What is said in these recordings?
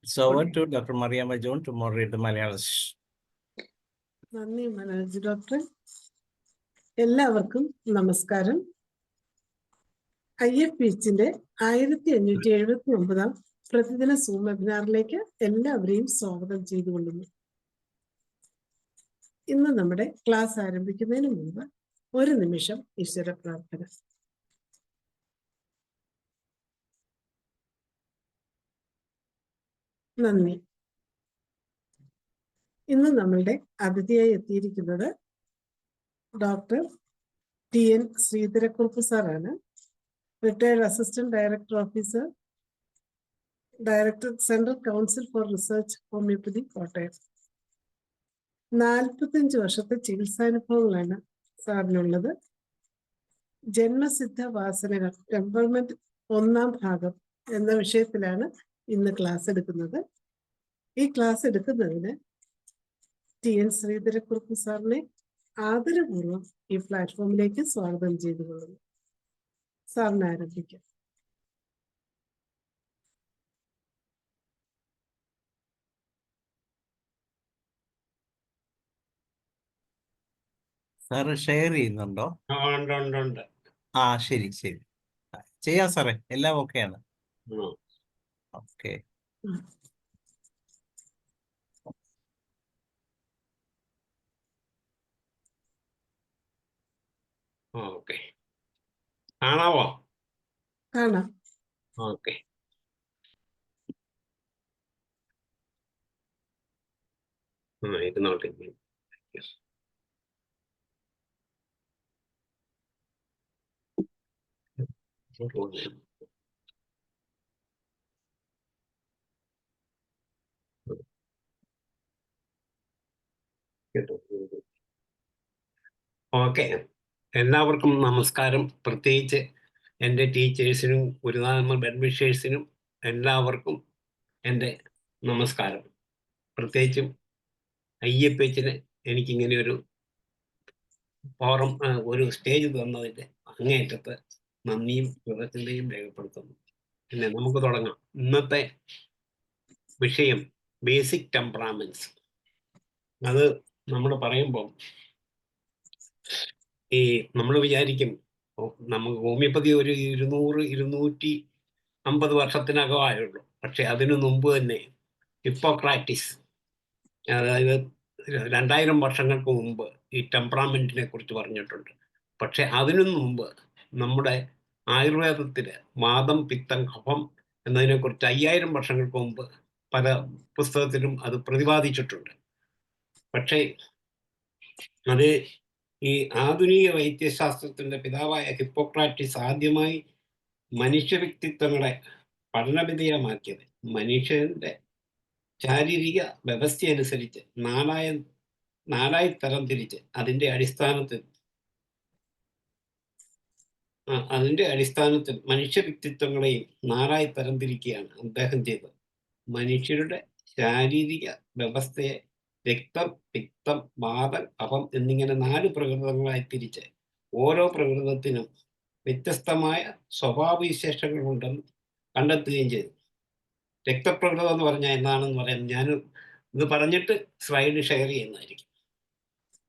So over to Dr. Mariamma John to moderate the Malayalas. നന്ദി Manoj doctor. എല്ലാവർക്കും നമസ്കാരം. IFPHന്റെ 1579 പ്രതിദിന സൂം വെബിനാറിലേക്ക് എല്ലാവരെയും സ്വാഗതം ചെയ്തുകൊള്ളുന്നു. ഇന്ന് നമ്മുടെ ക്ലാസ് ആരംഭിക്കുന്നതിന് മുമ്പ് ഒരു നിമിഷം ഈശ്വര പ്രാർത്ഥന. നന്ദി. ഇന്ന് നമ്മളുടെ അതിഥിയായി എത്തിയിരിക്കുന്നത് ഡോക്ടർ TN ശ്രീധരക്കുറുപ്പ് സാറാണ്. Retired assistant director officer, director central council for research homoeopathy, Kottayam. 45 വർഷത്തെ ചികിത്സാനുഭവങ്ങളാണ് സാറിനുള്ളത്. ജന്മസിദ്ധ വാസനകൾ ടെമ്പർമെന്റ് 1-ാം ഭാഗം എന്ന വിഷയത്തിലാണ് ഇന്ന് ക്ലാസ് എടുക്കുന്നത്. ഈ ക്ലാസ് എടുക്കുന്നതിന് TN ശ്രീധരക്കുറുപ്പ് സാറിനെ ആദരപൂർവ്വം ഈ പ്ലാറ്റ്ഫോമിലേക്ക് സ്വാഗതം ചെയ്തുകൊള്ളുന്നു. സാറിന് ആരംഭിക്കാം. സാറ് ഷെയർ ചെയ്യുന്നുണ്ടോ? ഉണ്ട്. ശരി ശരി, ചെയ്യാം സാറേ, എല്ലാം ഓക്കെയാണ്. ഓക്കെ. ഓക്കെ, കാണാവോ? കാണാം. ഓക്കെ. ഇരുന്നോട്ടെ. ഓക്കെ, എല്ലാവർക്കും നമസ്കാരം. പ്രത്യേകിച്ച് എൻ്റെ ടീച്ചേഴ്സിനും ഗുരുനാഥ ബെൻവിഷേഴ്സിനും എല്ലാവർക്കും എൻ്റെ നമസ്കാരം. പ്രത്യേകിച്ചും IFHന് എനിക്കിങ്ങനെ ഒരു ഫോറം, ഒരു സ്റ്റേജ് തന്നതിൻ്റെ അങ്ങേയറ്റത്ത് നന്ദിയും കൃതജ്ഞതയും രേഖപ്പെടുത്തുന്നു. പിന്നെ നമുക്ക് തുടങ്ങാം. ഇന്നത്തെ വിഷയം ബേസിക് ടെമ്പറാമെന്റ്സ്. അത് നമ്മൾ പറയുമ്പോൾ നമ്മൾ വിചാരിക്കും നമുക്ക് ഹോമിയോപ്പതി ഒരു 200-250 വർഷത്തിനകമായുള്ളൂ. പക്ഷെ അതിനു മുമ്പ് തന്നെ ഹിപ്പോക്രാറ്റിസ്, അതായത് 2000 വർഷങ്ങൾക്ക് മുമ്പ് ഈ ടെമ്പറാമെന്റിനെ കുറിച്ച് പറഞ്ഞിട്ടുണ്ട്. പക്ഷെ അതിനു മുമ്പ് നമ്മുടെ ആയുർവേദത്തില് വാദം, പിത്തം, കഫം എന്നതിനെക്കുറിച്ച് 5000 വർഷങ്ങൾക്ക് മുമ്പ് പല പുസ്തകത്തിലും അത് പ്രതിപാദിച്ചിട്ടുണ്ട്. പക്ഷേ അത് ഈ ആധുനിക വൈദ്യശാസ്ത്രത്തിന്റെ പിതാവായ ഹിപ്പോക്രാറ്റിസ് ആദ്യമായി മനുഷ്യ വ്യക്തിത്വങ്ങളെ പഠനവിധേയമാക്കിയത് മനുഷ്യന്റെ ശാരീരിക വ്യവസ്ഥയനുസരിച്ച് നാലായി തരം തിരിച്ച് അതിന്റെ അടിസ്ഥാനത്തിൽ മനുഷ്യ വ്യക്തിത്വങ്ങളെയും 4 തരം തിരിക്കുകയാണ് അദ്ദേഹം ചെയ്തത്. മനുഷ്യരുടെ ശാരീരിക വ്യവസ്ഥയെ രക്തം, പിത്തം, വാതം, കഫം എന്നിങ്ങനെ 4 പ്രകൃതങ്ങളായി തിരിച്ച് ഓരോ പ്രകൃതത്തിനും വ്യത്യസ്തമായ സ്വഭാവവിശേഷങ്ങളുണ്ടെന്ന് കണ്ടെത്തുകയും ചെയ്തു. രക്തപ്രകൃതം എന്ന് പറഞ്ഞാൽ എന്താണെന്ന് പറയാം. ഞാൻ ഇത് പറഞ്ഞിട്ട് സ്ലൈഡ് ഷെയർ ചെയ്യുന്നതായിരിക്കും.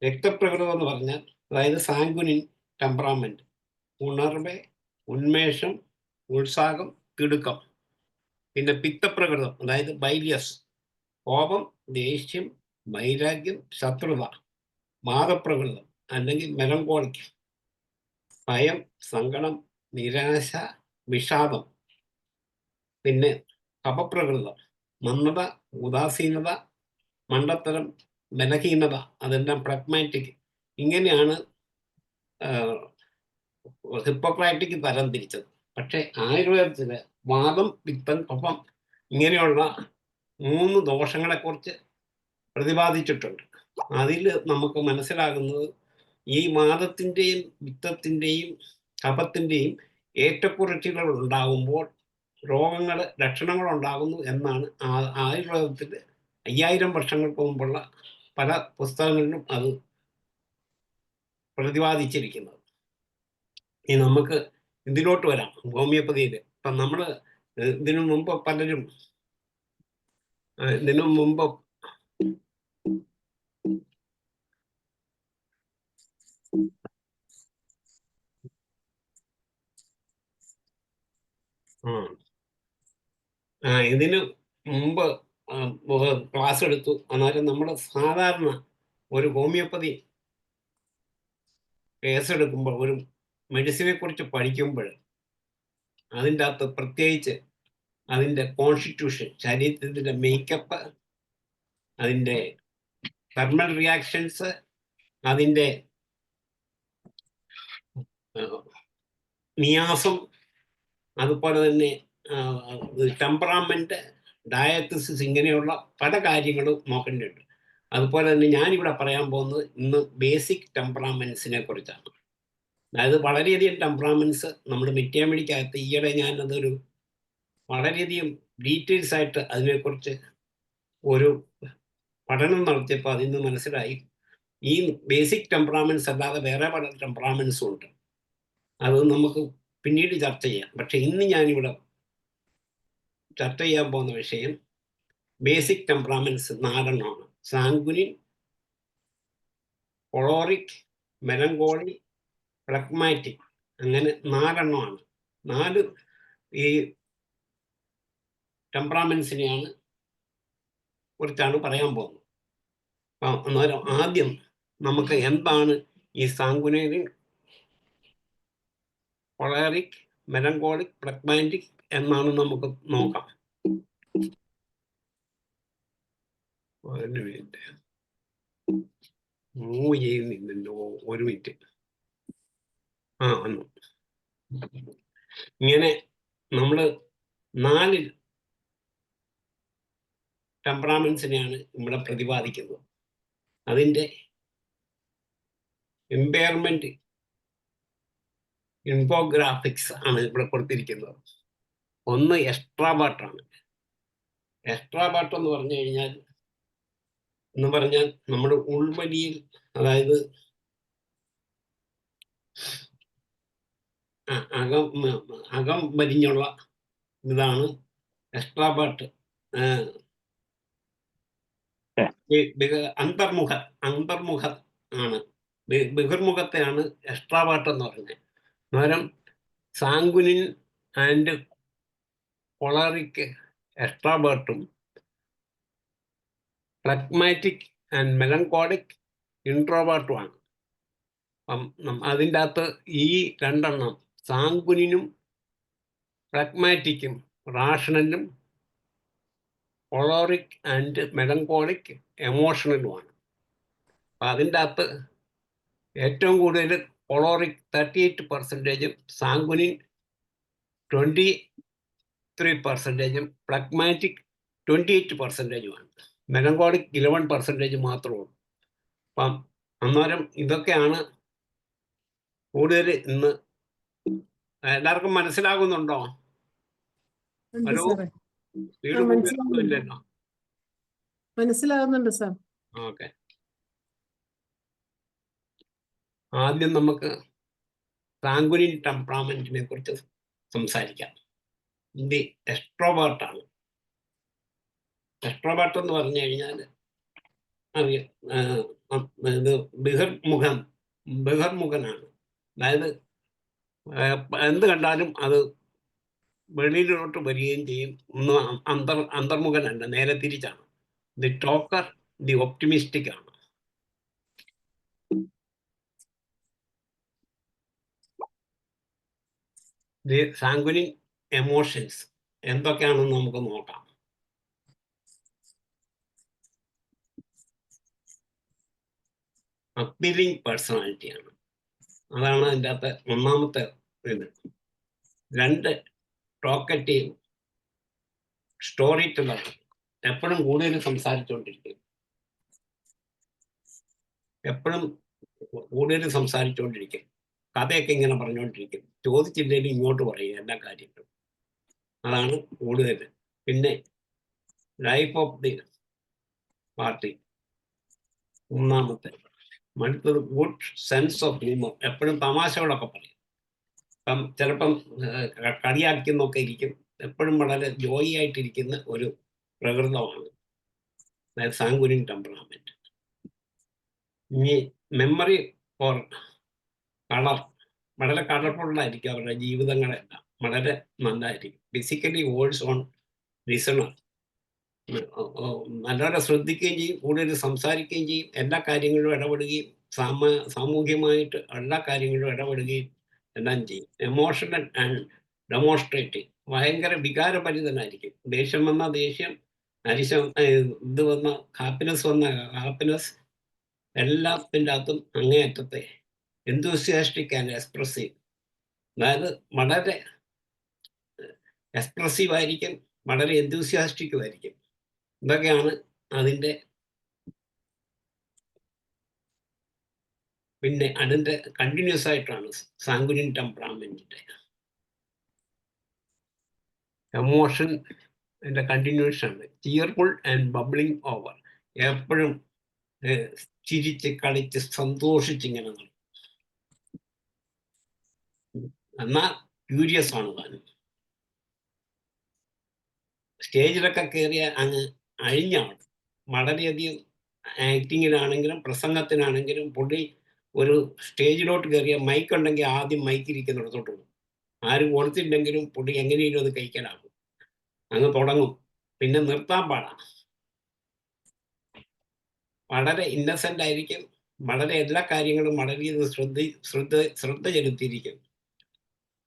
രക്തപ്രകൃതം എന്ന് പറഞ്ഞാൽ അതായത് സാങ്കുനിൻ ടെമ്പറാമെന്റ്, ഉണർവ്, ഉന്മേഷം, ഉത്സാഹം, തിടുക്കം. പിന്നെ പിത്തപ്രകൃതം അതായത് ബൈലിയസ്, കോപം, ദേഷ്യം, വൈരാഗ്യം, ശത്രുത. വാദപ്രകൃതം അല്ലെങ്കിൽ മെലങ്കോളിക്, ഭയം, സങ്കടം, നിരാശ, വിഷാദം. പിന്നെ കഫപ്രകൃതം മന്ദത, ഉദാസീനത, മണ്ടത്തരം, ബലഹീനത, അതെല്ലാം പ്രഗ്മാറ്റിക്. ഇങ്ങനെയാണ് ഹിപ്പോക്രാറ്റിക് തരം തിരിച്ചത്. പക്ഷെ ആയുർവേദത്തില് വാദം, പിത്തം, കഫം ഇങ്ങനെയുള്ള 3 ദോഷങ്ങളെക്കുറിച്ച് പ്രതിപാദിച്ചിട്ടുണ്ട്. അതിൽ നമുക്ക് മനസ്സിലാകുന്നത് ഈ വാദത്തിൻ്റെയും പിത്തത്തിൻ്റെയും കഫത്തിൻ്റെയും ഏറ്റക്കുറച്ചിലുകൾ ഉണ്ടാകുമ്പോൾ ലക്ഷണങ്ങൾ ഉണ്ടാകുന്നു എന്നാണ് ആയുർവേദത്തിൽ 5000 വർഷങ്ങൾക്ക് മുമ്പുള്ള പല പുസ്തകങ്ങളിലും അത് പ്രതിപാദിച്ചിരിക്കുന്നത്. ഇനി നമുക്ക് ഇതിലോട്ട് വരാം. ഹോമിയോപ്പതിയിൽ ഇപ്പം നമ്മൾ ഇതിനു മുമ്പ് പലരും ഇതിനു മുമ്പ് ഇതിനു മുമ്പ് ക്ലാസ് എടുത്തു. അന്നേരം നമ്മൾ സാധാരണ ഒരു ഹോമിയോപ്പതി കേസ് എടുക്കുമ്പോൾ, ഒരു മെഡിസിനെ കുറിച്ച് പഠിക്കുമ്പോൾ അതിൻ്റെ അകത്ത് പ്രത്യേകിച്ച് അതിൻ്റെ കോൺസ്റ്റിറ്റ്യൂഷൻ, ശരീരത്തിൻ്റെ മേക്കപ്പ്, അതിൻ്റെ തെർമൽ റിയാക്ഷൻസ്, അതിൻ്റെ നിയാസം, അതുപോലെ തന്നെ ടെമ്പറാമെന്റ്, ഡയത്തിസിസ്, ഇങ്ങനെയുള്ള പല കാര്യങ്ങളും നോക്കേണ്ടതുണ്ട്. അതുപോലെ തന്നെ ഞാനിവിടെ പറയാൻ പോകുന്നത് ഇന്ന് ബേസിക് ടെമ്പറാമെന്റ്സിനെ കുറിച്ചാണ്. അതായത് വളരെയധികം ടെമ്പറാമെന്റ്സ് നമ്മുടെ മെറ്റാമെഡിക്കകത്ത് ഈയിടെ ഞാനതൊരു വളരെയധികം ഡീറ്റെയിൽസ് ആയിട്ട് അതിനെക്കുറിച്ച് ഒരു പഠനം നടത്തിയപ്പോൾ അതിൽ നിന്ന് മനസ്സിലായി ഈ ബേസിക് ടെമ്പറാമെന്റ്സ് അല്ലാതെ വേറെ പല ടെമ്പറാമെന്റ്സും ഉണ്ട്. അത് നമുക്ക് പിന്നീട് ചർച്ച ചെയ്യാം. പക്ഷെ ഇന്ന് ഞാനിവിടെ ചർച്ച ചെയ്യാൻ പോകുന്ന വിഷയം ബേസിക് ടെമ്പറാമെന്റ്സ് 4 എണ്ണമാണ്. സാങ്കുനിൻ, കൊളോറിക്, മെലങ്കോളി, ഫ്ലെഗ്മാറ്റിക്, അങ്ങനെ 4 എണ്ണമാണ്. 4 ഈ ടെമ്പറാമെന്റ്സിനെയാണ് കുറിച്ചാണ് പറയാൻ പോകുന്നത്. അന്നേരം ആദ്യം നമുക്ക് എന്താണ് ഈ സാങ്കുനൈൻ, കൊളറിക്, മെലങ്കോളിക്, ഫ്ലെഗ്മാറ്റിക് എന്നാണ് നമുക്ക് നോക്കാം. ഒരു മിനിറ്റ്, മൂവ് ചെയ്യുന്നില്ലല്ലോ. ഒരു മിനിറ്റ്. വന്നു. ഇങ്ങനെ നമ്മൾ 4 ടെമ്പറാമെന്റ്സിനെയാണ് ഇവിടെ പ്രതിപാദിക്കുന്നത്. അതിൻ്റെ ഇമ്പയർമെന്റ് ഇൻഫോഗ്രാഫിക്സ് ആണ് ഇവിടെ കൊടുത്തിരിക്കുന്നത്. ഒന്ന് എക്സ്ട്രാബാട്ടാണ്. എക്സ്ട്രാബാട്ട് എന്ന് പറഞ്ഞാൽ നമ്മുടെ ഉൾവലിയിൽ, അതായത് അകം വലിഞ്ഞുള്ള ഇതാണ് എക്സ്ട്രാബാട്ട്. അന്തർമുഖ ആണ്. ബഹിർമുഖത്തെയാണ് എക്സ്ട്രാബാട്ട് എന്ന് പറയുന്നത്. അന്നേരം സാങ്കുനിൻ ആൻഡ് കൊളറിക് എക്സ്ട്രാബാട്ടും ഫ്ലെഗ്മാറ്റിക് ആൻഡ് മെലങ്കോളിക് ഇൻട്രോബാട്ടുമാണ്. അതിൻ്റെ അകത്ത് ഈ 2 എണ്ണം സാങ്കുനിനും ഫ്ലെഗ്മാറ്റിക്കും റാഷണലും, കൊളോറിക് ആൻഡ് മെലങ്കോളിക് എമോഷണലുമാണ്. അതിൻ്റെ അകത്ത് ഏറ്റവും കൂടുതൽ കൊളോറിക് 38%, സാങ്കുനിൻ 23%, ഫ്ലെഗ്മാറ്റിക് 28%, മെലങ്കോളിക് 11% മാത്രമേ ഉള്ളൂ. അപ്പം അന്നേരം ഇതൊക്കെയാണ് കൂടുതൽ ഇന്ന്. എല്ലാവർക്കും മനസ്സിലാകുന്നുണ്ടോ? ഹലോ, ഇല്ലല്ലോ. മനസ്സിലാകുന്നുണ്ട് സാർ. ഓക്കെ. ആദ്യം നമുക്ക് സാങ്കുനിൻ ടെമ്പറാമെന്റിനെ കുറിച്ച് സംസാരിക്കാം. ഇത് എക്സ്ട്രോബാർട്ടാണ്. എക്സ്ട്രോബാർട്ട് എന്ന് പറഞ്ഞു കഴിഞ്ഞാൽ ഇത് ബഹിർമുഖനാണ്. അതായത് എന്ത് കണ്ടാലും അത് വെളിയിലോട്ട് വരികയും ചെയ്യും. അന്തർമുഖനല്ല, നേരെ തിരിച്ചാണ്. ദി ടോക്കർ, ദി ഒപ്റ്റിമിസ്റ്റിക് ആണ്. ദി സാങ്കുനിൻ എമോഷൻസ് എന്തൊക്കെയാണെന്ന് നമുക്ക് നോക്കാം. അപ്പീലിംഗ് പേഴ്സണാലിറ്റിയാണ്. അതാണ് അതിൻ്റെ അകത്ത് ഒന്നാമത്തെ ഇത്. 2 ടോക്കറ്റീവ്, സ്റ്റോറി ടെല്ലർ, എപ്പോഴും കൂടുതൽ സംസാരിച്ചുകൊണ്ടിരിക്കും. കഥയൊക്കെ ഇങ്ങനെ പറഞ്ഞുകൊണ്ടിരിക്കും. ചോദിച്ചില്ലെങ്കിൽ ഇങ്ങോട്ട് പറയും എല്ലാ കാര്യങ്ങളും. അതാണ് കൂടുതൽ. പിന്നെ ലൈഫ് ഓഫ് ദി പാർട്ടി മൂന്നാമത്തെ. അടുത്തത് ഗുഡ് സെൻസ് ഓഫ് ഹ്യൂമർ, എപ്പോഴും തമാശകളൊക്കെ പറയും. ചിലപ്പം കളിയാക്കുന്നൊക്കെ ഇരിക്കും. എപ്പോഴും വളരെ ജോയി ആയിട്ടിരിക്കുന്ന ഒരു പ്രകൃതമാണ്. അതായത് സാങ്കുനിൻ ടെമ്പറാമെന്റ്. ഇനി മെമ്മറി ഫോർ കളർ, വളരെ കളർഫുള്ളായിരിക്കും അവരുടെ ജീവിതങ്ങളെല്ലാം, വളരെ നല്ലതായിരിക്കും. ബേസിക്കലി വേർഡ്സ് ഓൺ ലിസണർ, നല്ലവരെ ശ്രദ്ധിക്കുകയും ചെയ്യും, കൂടുതൽ സംസാരിക്കുകയും ചെയ്യും, എല്ലാ കാര്യങ്ങളിലും ഇടപെടുകയും സാമൂഹ്യമായിട്ട് എല്ലാ കാര്യങ്ങളിലും ഇടപെടുകയും എല്ലാം ചെയ്യും. എമോഷണൽ ആൻഡ് ഡെമോൺസ്ട്രേറ്റീവ്, ഭയങ്കര വികാരപരിതനായിരിക്കും. ദേഷ്യം വന്ന ദേഷ്യം, ഇത് വന്ന ഹാപ്പിനെസ് വന്ന ഹാപ്പിനെസ്, എല്ലാത്തിൻ്റെ അകത്തും അങ്ങേയറ്റത്തെ എന്തൂസിയാസ്റ്റിക് ആൻഡ് എക്സ്പ്രസീവ്, അതായത് വളരെ എക്സ്പ്രസീവ് ആയിരിക്കും, വളരെ എന്തൂസിയാസ്റ്റിക്കും ആയിരിക്കും. ഇതൊക്കെയാണ് അതിൻ്റെ. പിന്നെ അതിൻ്റെ കണ്ടിന്യൂസ് ആയിട്ടാണ് സാങ്കുനിൻ ടെമ്പറാമെന്റിന്റെ എമോഷൻ കണ്ടിന്യൂഷൻ ആണ്. ചിയർഫുൾ ആൻഡ് ബബ്ലിംഗ് ഓവർ, എപ്പോഴും ചിരിച്ച് കളിച്ച് സന്തോഷിച്ചിങ്ങനെ നടക്കും. എന്നാൽ ക്യൂരിയസ് ആണ് താൻ. സ്റ്റേജിലൊക്കെ കയറിയ അങ്ങ് അഴിഞ്ഞാണ്. വളരെയധികം ആക്ടിങ്ങിലാണെങ്കിലും പ്രസംഗത്തിനാണെങ്കിലും പുള്ളി ഒരു സ്റ്റേജിലോട്ട് കയറിയ മൈക്ക് ഉണ്ടെങ്കിൽ ആദ്യം മൈക്കിരിക്കുന്നിടത്തോട്ട് പോകും. ആരും കൊടുത്തില്ലെങ്കിലും പുള്ളി എങ്ങനെയും അത് കഴിക്കാനാകും, അങ്ങ് തുടങ്ങും. പിന്നെ നിർത്താൻ പാടാം. വളരെ ഇന്നസെന്റ് ആയിരിക്കും, വളരെ എല്ലാ കാര്യങ്ങളും വളരെയധികം ശ്രദ്ധ ചെലുത്തിയിരിക്കും.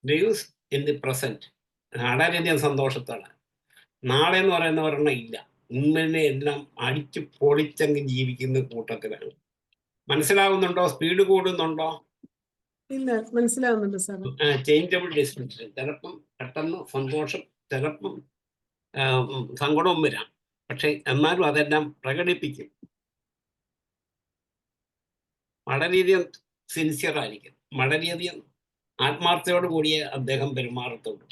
ലിവ്സ് ഇൻ ദി പ്രസന്റ്, വളരെയധികം സന്തോഷത്തോടെ. നാളെ എന്ന് പറയുന്ന ഒരെണ്ണം ഇല്ല, ഇന്നലെ എല്ലാം അടിച്ച് പൊളിച്ചങ്ങ് ജീവിക്കുന്ന കൂട്ടത്തിലാണ്. മനസ്സിലാവുന്നുണ്ടോ? സ്പീഡ് കൂടുന്നുണ്ടോ? ഇല്ല, മനസ്സിലാവുന്നുണ്ട് സാർ. ചേഞ്ചബിൾ ഡിസ്ക്രിപ്ഷൻ, ചിലപ്പം പെട്ടെന്ന് സന്തോഷം, ചിലപ്പം സങ്കടവും വരാം, പക്ഷെ എന്നാലും അതെല്ലാം പ്രകടിപ്പിക്കും. വളരെയധികം സിൻസിയർ ആയിരിക്കും, വളരെയധികം ആത്മാർത്ഥതയോട് കൂടിയ അദ്ദേഹം പെരുമാറത്തുള്ളൂ.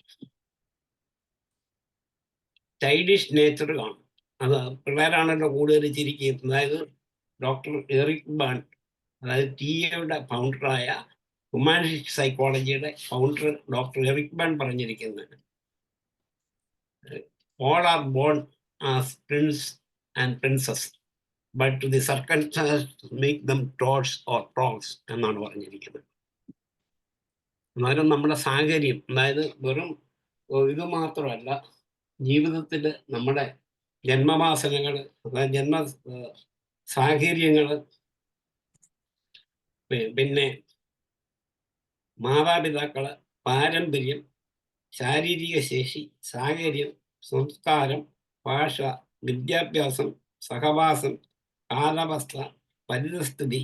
ചൈൽഡിഷ് നേച്ചർ കാണും. അത് പിള്ളേരാണല്ലോ കൂടുതൽ ചിരിക്കുകയും. അതായത് ഡോക്ടർ എറിക് ബാൺ, അതായത് ടിഎയുടെ ഫൗണ്ടറായ ഹ്യൂമാനിറ്റിക് സൈക്കോളജിയുടെ ഫൗണ്ടർ ഡോക്ടർ എറിക് ബാൺ പറഞ്ഞിരിക്കുന്നത്, all are born as prince and princess, but the circumstances make them toads or frogs എന്നാണ് പറഞ്ഞിരിക്കുന്നത്. എന്നാലും നമ്മുടെ സാഹചര്യം, അതായത് വെറും ഇത് മാത്രമല്ല, ജീവിതത്തിൽ നമ്മുടെ ജന്മവാസനകൾ, അതായത് ജന്മ സാഹചര്യങ്ങൾ, പിന്നെ മാതാപിതാക്കള്, പാരമ്പര്യം, ശാരീരിക ശേഷി, സാഹചര്യം, സംസ്കാരം, ഭാഷ, വിദ്യാഭ്യാസം, സഹവാസം, കാലാവസ്ഥ, പരിതസ്ഥിതി,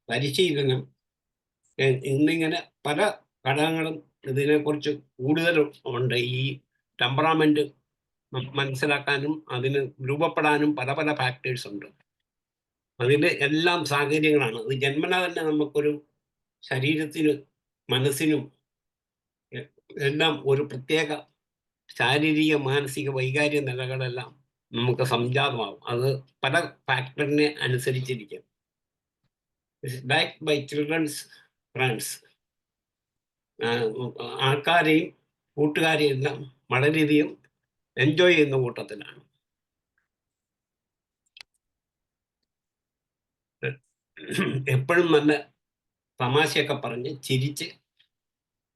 പരിശീലനം എന്നിങ്ങനെ പല ഘടകങ്ങളും ഇതിനെക്കുറിച്ച് കൂടുതൽ ഉണ്ട്. ഈ ടെമ്പറാമെന്റ് മനസ്സിലാക്കാനും അതിന് രൂപപ്പെടാനും പല പല ഫാക്ടേഴ്സ് ഉണ്ട്. അതിൻ്റെ എല്ലാം സാഹചര്യങ്ങളാണ്. അത് ജന്മന തന്നെ നമുക്കൊരു ശരീരത്തിനും മനസ്സിനും എല്ലാം ഒരു പ്രത്യേക ശാരീരിക മാനസിക വൈകാരിക നിലകളെല്ലാം നമുക്ക് സംജാതമാകും. അത് പല ഫാക്ടറിനെ അനുസരിച്ചിരിക്കും. ലൈക്ക് ബൈ ചിൽഡ്രൻസ് ഫ്രണ്ട്സ്, ആൾക്കാരെയും കൂട്ടുകാരെയും എല്ലാം വളരെയധികം എൻജോയ് ചെയ്യുന്ന കൂട്ടത്തിലാണ്. എപ്പോഴും നല്ല തമാശയൊക്കെ പറഞ്ഞ് ചിരിച്ച്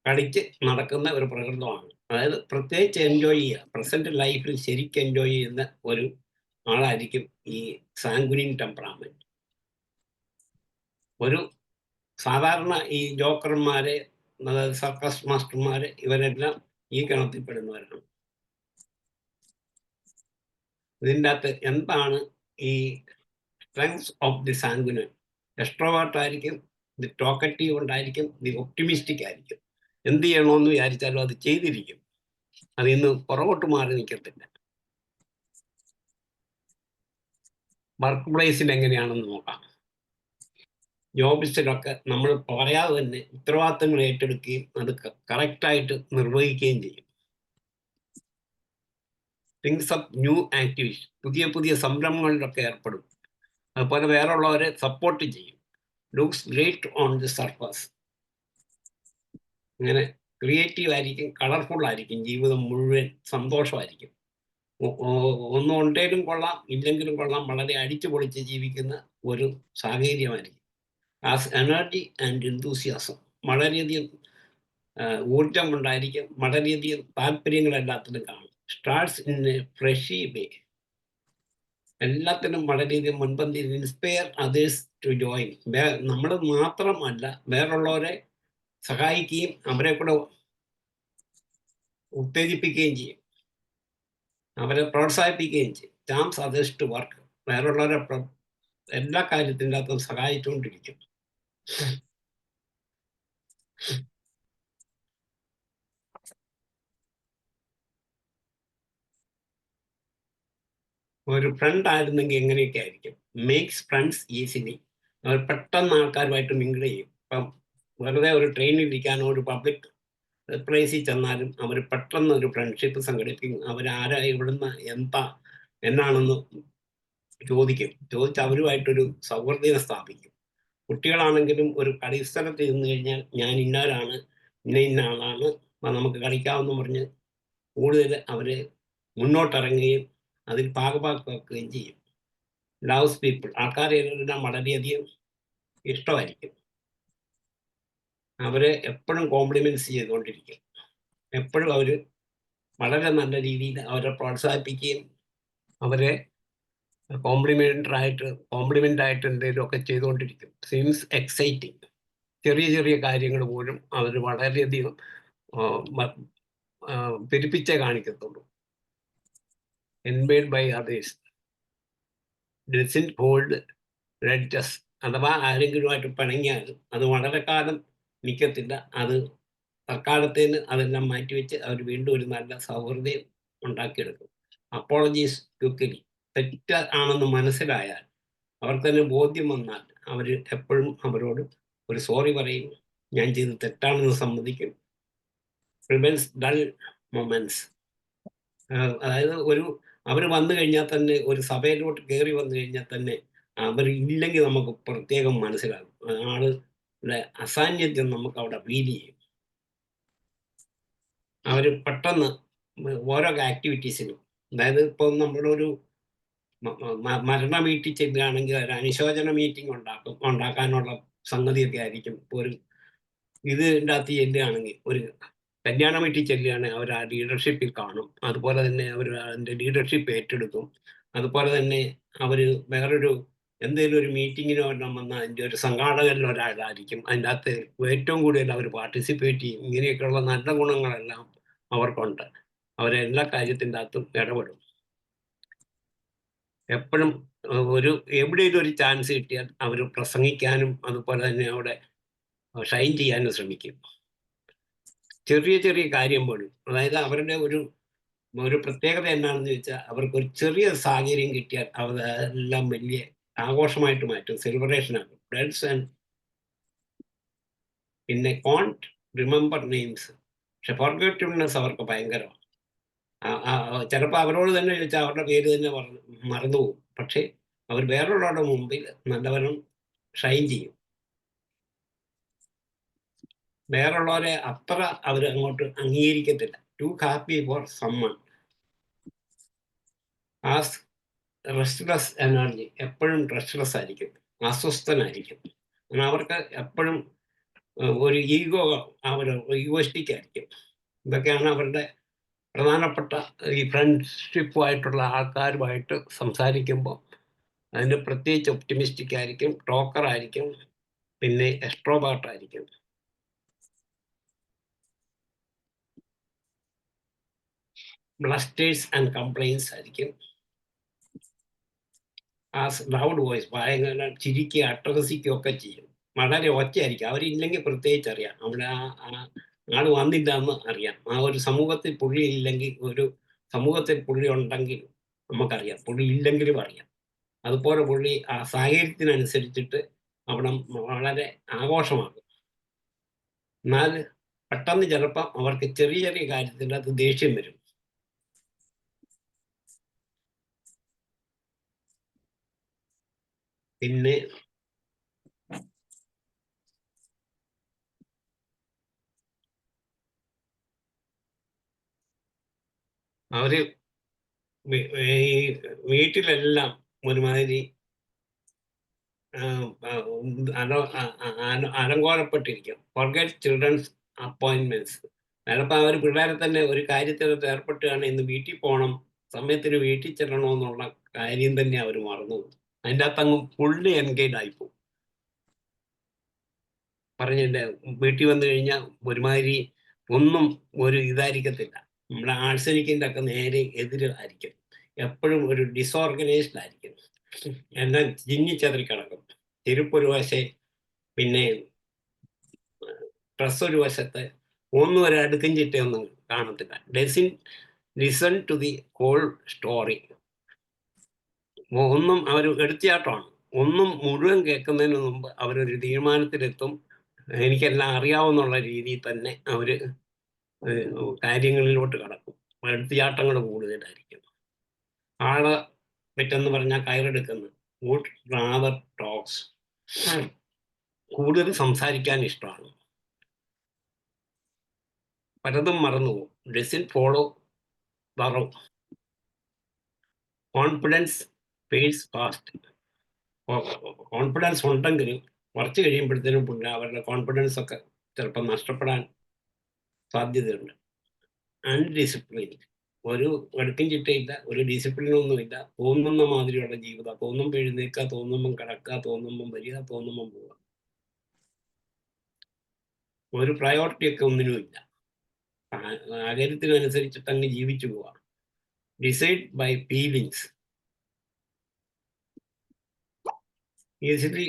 കളിച്ച് നടക്കുന്ന ഒരു പ്രകൃതമാണ്. അതായത് പ്രത്യേകിച്ച് എൻജോയ് ചെയ്യുക, പ്രസന്റ് ലൈഫിൽ ശരിക്കും എൻജോയ് ചെയ്യുന്ന ഒരു ആളായിരിക്കും ഈ സാങ്കുനിൻ ടെമ്പറാമെന്റ്. ഒരു സാധാരണ ഈ ജോക്കർമാര്, അതായത് സർക്കസ് മാസ്റ്റർമാര്, ഇവരെല്ലാം ഈ ഗണത്തിൽപ്പെടുന്നവരാണ്. ഇതിൻ്റെ അകത്ത് എന്താണ് ഈ സ്ട്രെങ്സ് ഓഫ് ദി സാങ്കുനൻ? എക്സ്ട്രോവേർട്ട് ആയിരിക്കും, ദി ടോക്കറ്റീവ് ഉണ്ടായിരിക്കും, ദി ഒപ്റ്റിമിസ്റ്റിക് ആയിരിക്കും. എന്ത് ചെയ്യണമെന്ന് വിചാരിച്ചാലും അത് ചെയ്തിരിക്കും, അതിന്ന് പുറകോട്ട് മാറി നിൽക്കത്തില്ല. വർക്ക് പ്ലേസിൽ എങ്ങനെയാണെന്ന് നോക്കാം. ജോബിസിലൊക്കെ നമ്മൾ പറയാതെ തന്നെ ഉത്തരവാദിത്തങ്ങൾ ഏറ്റെടുക്കുകയും അത് കറക്റ്റായിട്ട് നിർവഹിക്കുകയും ചെയ്യും. തിങ്സ് അപ്പ് ന്യൂ ആക്ടിവിറ്റി, പുതിയ പുതിയ സംരംഭങ്ങളിലൊക്കെ ഏർപ്പെടും. അതുപോലെ വേറെയുള്ളവരെ സപ്പോർട്ട് ചെയ്യും. Looks great on the surface, അങ്ങനെ ക്രിയേറ്റീവ് ആയിരിക്കും, കളർഫുൾ ആയിരിക്കും, ജീവിതം മുഴുവൻ സന്തോഷമായിരിക്കും. ഒന്നും ഉണ്ടെങ്കിലും കൊള്ളാം, ഇല്ലെങ്കിലും കൊള്ളാം, വളരെ അടിച്ചു പൊളിച്ച് ജീവിക്കുന്ന ഒരു സാഹചര്യമായിരിക്കും. ആസ് എനർജി ആൻഡ് enthusiasm വളരെയധികം ഊർജം ഉണ്ടായിരിക്കും, വളരെയധികം താല്പര്യങ്ങൾ എല്ലാത്തിനും കാണും. സ്റ്റാർട്ട്സ് ഇൻ എ ഫ്രഷി വേ, എല്ലാത്തിനും വളരെയധികം മുൻപന്തിയിൽ. ഇൻസ്പയർ അതേഴ്സ് ടു ജോയിൻ, നമ്മൾ മാത്രമല്ല വേറുള്ളവരെ സഹായിക്കുകയും അവരെ കൂടെ ഉത്തേജിപ്പിക്കുകയും ചെയ്യും, അവരെ പ്രോത്സാഹിപ്പിക്കുകയും ചെയ്യും. ചാംസ് അതേഴ്സ് ടു വർക്ക്, വേറുള്ളവരെ എല്ലാ കാര്യത്തിൻ്റെ അകത്തും സഹായിച്ചുകൊണ്ടിരിക്കും. ഒരു ഫ്രണ്ട് ആയിരുന്നെങ്കിൽ എങ്ങനെയൊക്കെ ആയിരിക്കും? മേക്സ് ഫ്രണ്ട്സ് ഈസിലി, അവർ പെട്ടെന്ന് ആൾക്കാരുമായിട്ട് മിങ്കിൾ ചെയ്യും. ഇപ്പം വെറുതെ ഒരു ട്രെയിനിൽ ഇരിക്കാനോ ഒരു പബ്ലിക് പ്ലേസിൽ ചെന്നാലും അവർ പെട്ടെന്ന് ഒരു ഫ്രണ്ട്ഷിപ്പ് സംഘടിപ്പിക്കും. അവരാരാ, ഇവിടുന്ന് എന്താ എന്നാണെന്ന് ചോദിച്ച് അവരുമായിട്ടൊരു സൗഹൃദം സ്ഥാപിക്കും. കുട്ടികളാണെങ്കിലും ഒരു കളിസ്ഥലത്ത് ഇരുന്ന് കഴിഞ്ഞാൽ ഞാൻ ഇന്നവരാണ്, ഇന്ന ആളാണ്, നമുക്ക് കളിക്കാമെന്ന് പറഞ്ഞ് കൂടുതൽ അവരെ മുന്നോട്ടിറങ്ങുകയും അതിൽ ഭാഗഭാക്കാക്കുകയും ചെയ്യും. ലവ്സ് പീപ്പിൾ, ആൾക്കാരെ എല്ലാം വളരെയധികം ഇഷ്ടമായിരിക്കും. അവരെ എപ്പോഴും കോംപ്ലിമെന്റ്സ് ചെയ്തുകൊണ്ടിരിക്കും. എപ്പോഴും അവർ വളരെ നല്ല രീതിയിൽ അവരെ പ്രോത്സാഹിപ്പിക്കുകയും അവരെ കോംപ്ലിമെന്റ് ആയിട്ട് എന്തെങ്കിലുമൊക്കെ ചെയ്തുകൊണ്ടിരിക്കും. സീംസ് എക്സൈറ്റിംഗ്, ചെറിയ ചെറിയ കാര്യങ്ങൾ പോലും അവർ വളരെയധികം പെരുപ്പിച്ചേ കാണിക്കത്തുള്ളൂ. Envied by others, doesn't hold grudges, അഥവാ ആരെങ്കിലുമായിട്ട് പിണങ്ങിയാൽ അത് വളരെ കാലം നിൽക്കത്തില്ല. അത് തൽക്കാലത്തേന് അതെല്ലാം മാറ്റിവെച്ച് അവർ വീണ്ടും ഒരു നല്ല സൗഹൃദം ഉണ്ടാക്കിയെടുക്കും. അപ്പോളജീസ് ക്വിക്കലി, തെറ്റ് ആണെന്ന് മനസ്സിലായാൽ, അവർക്ക് തന്നെ ബോധ്യം വന്നാൽ അവർ എപ്പോഴും അവരോട് ഒരു സോറി പറയും, ഞാൻ ചെയ്ത് തെറ്റാണെന്ന് സമ്മതിക്കും. പ്രിവെൻസ് ഡൾ മൊമെന്റ്സ്, അതായത് അവർ വന്നു കഴിഞ്ഞാൽ തന്നെ, ഒരു സഭയിലോട്ട് കയറി വന്നു കഴിഞ്ഞാൽ തന്നെ അവർ ഇല്ലെങ്കിൽ നമുക്ക് പ്രത്യേകം മനസ്സിലാകും. ആളുടെ അസാന്നിധ്യം നമുക്ക് അവിടെ ഫീൽ ചെയ്യും. അവർ പെട്ടെന്ന് ഓരോ ആക്ടിവിറ്റീസിനും, അതായത് ഇപ്പം നമ്മളൊരു മരണ വീട്ടിൽ ചെല്ലുകയാണെങ്കിൽ ഒരു അനുശോചന മീറ്റിംഗ് ഉണ്ടാക്കാനുള്ള സംഗതിയൊക്കെ ആയിരിക്കും. ഇപ്പോൾ ഒരു ഇതിൻ്റെ അകത്ത് ചെല്ലുകയാണെങ്കിൽ, ഒരു കല്യാണ വീട്ടിൽ ചെല്ലുകയാണെങ്കിൽ അവർ ആ ലീഡർഷിപ്പിൽ കാണും. അതുപോലെ തന്നെ അവർ അതിൻ്റെ ലീഡർഷിപ്പ് ഏറ്റെടുക്കും. അതുപോലെ തന്നെ അവർ വേറൊരു എന്തെങ്കിലും ഒരു മീറ്റിങ്ങിനോ എല്ലാം വന്നാൽ അതിൻ്റെ ഒരു സംഘാടകരിൽ ഒരാളായിരിക്കും. അതിൻ്റെ അകത്ത് ഏറ്റവും കൂടുതൽ അവർ പാർട്ടിസിപ്പേറ്റ് ചെയ്യും. ഇങ്ങനെയൊക്കെയുള്ള നല്ല ഗുണങ്ങളെല്ലാം അവർക്കുണ്ട്. അവരെല്ലാ കാര്യത്തിൻ്റെ അകത്തും ഇടപെടും. എപ്പോഴും എവിടെയെങ്കിലും ഒരു ചാൻസ് കിട്ടിയാൽ അവർ പ്രസംഗിക്കാനും അതുപോലെ തന്നെ അവിടെ ഷൈൻ ചെയ്യാനും ശ്രമിക്കും. ചെറിയ ചെറിയ കാര്യം പോലും, അതായത് അവരുടെ ഒരു പ്രത്യേകത എന്താണെന്ന് ചോദിച്ചാൽ, അവർക്കൊരു ചെറിയ സാഹചര്യം കിട്ടിയാൽ അതെല്ലാം വലിയ ആഘോഷമായിട്ട് മാറ്റും, സെലിബ്രേഷൻ ആക്കും. പിന്നെ കോണ്ട് റിമെമ്പർ നെയിംസ്, പക്ഷെ ഫോർഗെറ്റീവ്നെസ് അവർക്ക് ഭയങ്കരമാണ്. ചിലപ്പോൾ അവരോട് തന്നെ ചോദിച്ചാൽ അവരുടെ പേര് തന്നെ മറന്നുപോകും. പക്ഷേ അവർ വേറൊരാളുടെ മുമ്പിൽ നല്ലവണ്ണം ഷൈൻ ചെയ്യും. വേറുള്ളവരെ അത്ര അവർ അങ്ങോട്ട് അംഗീകരിക്കത്തില്ല. Too happy for someone, as restless energy, എപ്പോഴും റെസ്റ്റ്ലെസ് ആയിരിക്കും, അസ്വസ്ഥനായിരിക്കും. അവർക്ക് എപ്പോഴും ഒരു ഈഗോയിസ്റ്റിക് ആയിരിക്കും. ഇതൊക്കെയാണ് അവരുടെ പ്രധാനപ്പെട്ട ഈ ഫ്രണ്ട്ഷിപ്പുമായിട്ടുള്ള ആൾക്കാരുമായിട്ട് സംസാരിക്കുമ്പോൾ അതിന് പ്രത്യേകിച്ച് ഒപ്റ്റിമിസ്റ്റിക് ആയിരിക്കും, ടോക്കർ ആയിരിക്കും, പിന്നെ എക്സ്ട്രോവേർട്ട് ആയിരിക്കും. ബ്ലസ്റ്റേഴ്സ് ആൻഡ് കംപ്ലൈൻസ് ആയിരിക്കും. ലൗഡ് വോയിസ്, ഭയങ്കര ചിരിക്കുക, അട്ടഹസിക്കുക ഒക്കെ ചെയ്യും. വളരെ ഒച്ചയായിരിക്കും. അവരില്ലെങ്കിൽ പ്രത്യേകിച്ച് അറിയാം, അവിടെ ആൾ വന്നില്ല എന്ന് അറിയാം. ആ ഒരു സമൂഹത്തിൽ പുള്ളി ഇല്ലെങ്കിൽ, ഒരു സമൂഹത്തിൽ പുള്ളി ഉണ്ടെങ്കിൽ നമുക്കറിയാം, പുള്ളി ഇല്ലെങ്കിലും അറിയാം. അതുപോലെ പുള്ളി ആ സാഹചര്യത്തിനനുസരിച്ചിട്ട് അവിടെ വളരെ ആഘോഷമാകും. എന്നാൽ പെട്ടെന്ന് ചിലപ്പം അവർക്ക് ചെറിയ ചെറിയ കാര്യത്തിൻ്റെ അത് ദേഷ്യം വരും. പിന്നെ അവര് ഈ വീട്ടിലെല്ലാം ഒരുമാതിരി അലങ്കോലപ്പെട്ടിരിക്കും. Forget children's appointments. ചിലപ്പോൾ അവർ പിള്ളേരെ തന്നെ ഒരു കാര്യത്തിനകത്ത് ഏർപ്പെട്ടുകയാണ് ഇന്ന് വീട്ടിൽ പോകണം, സമയത്തിന് വീട്ടിൽ ചെല്ലണമെന്നുള്ള കാര്യം തന്നെ അവർ മറന്നു പോകും. അതിൻ്റെ അകത്ത് അങ്ങ് ഫുള്ളി എൻഗേജ് ആയിപ്പോകും. പറഞ്ഞില്ലേ, വീട്ടിൽ വന്നു കഴിഞ്ഞാൽ ഒരുമാതിരി ഒന്നും ഒരു ഇതായിരിക്കത്തില്ല. നമ്മുടെ ആഴ്സനിക്കിൻ്റെ ഒക്കെ നേരെ എതിരായിരിക്കും. എപ്പോഴും ഒരു ഡിസോർഗനൈസ്ഡ് ആയിരിക്കും. എല്ലാം ചിന്നിച്ചെതറി കിടക്കും. ചെരുപ്പൊരു വശേ, പിന്നെ ഡ്രസ് ഒരു വശത്ത്, ഒന്നും ഒരു അടുക്കും ചിട്ടയൊന്നും കാണത്തില്ല. Listen to the whole story. ഒന്നും അവർ എടുത്തിയാട്ടമാണ്. ഒന്നും മുഴുവൻ കേൾക്കുന്നതിന് മുമ്പ് അവരൊരു തീരുമാനത്തിലെത്തും. എനിക്കെല്ലാം അറിയാവുന്നുള്ള രീതിയിൽ തന്നെ അവർ കാര്യങ്ങളിലോട്ട് കടക്കും. എടുത്തിയാട്ടങ്ങൾ കൂടുതലായിരിക്കും. ആള് പറ്റെന്ന് പറഞ്ഞാൽ കയറെടുക്കുന്നു. Would rather talks. കൂടുതൽ സംസാരിക്കാൻ ഇഷ്ടമാണ്. പലതും മറന്നുപോകും. Doesn't follow through. Confidence fails fast. Confidence ഉണ്ടെങ്കിലും കുറച്ച് കഴിയുമ്പോഴത്തേനും പിന്നെ അവരുടെ കോൺഫിഡൻസ് ഒക്കെ ചിലപ്പോൾ നഷ്ടപ്പെടാൻ സാധ്യതയുണ്ട്. അൺഡിസിപ്ലിൻ. ഒരു അടുക്കും ചിട്ടയില്ല, ഒരു ഡിസിപ്ലിനൊന്നുമില്ല. തോന്നുന്ന മാതിരിയുള്ള ജീവിതം. തോന്നുമ്പോൾ എഴുന്നേൽക്കുക, തോന്നുമ്പം കിടക്കുക, തോന്നുമ്പം വരിക, തോന്നുമ്പം പോവുക. ഒരു പ്രയോറിറ്റി ഒക്കെ ഒന്നിനും ഇല്ല. സാഹചര്യത്തിനനുസരിച്ചിട്ട് അങ്ങ് ജീവിച്ചു പോവാം. Decide by feelings. Easily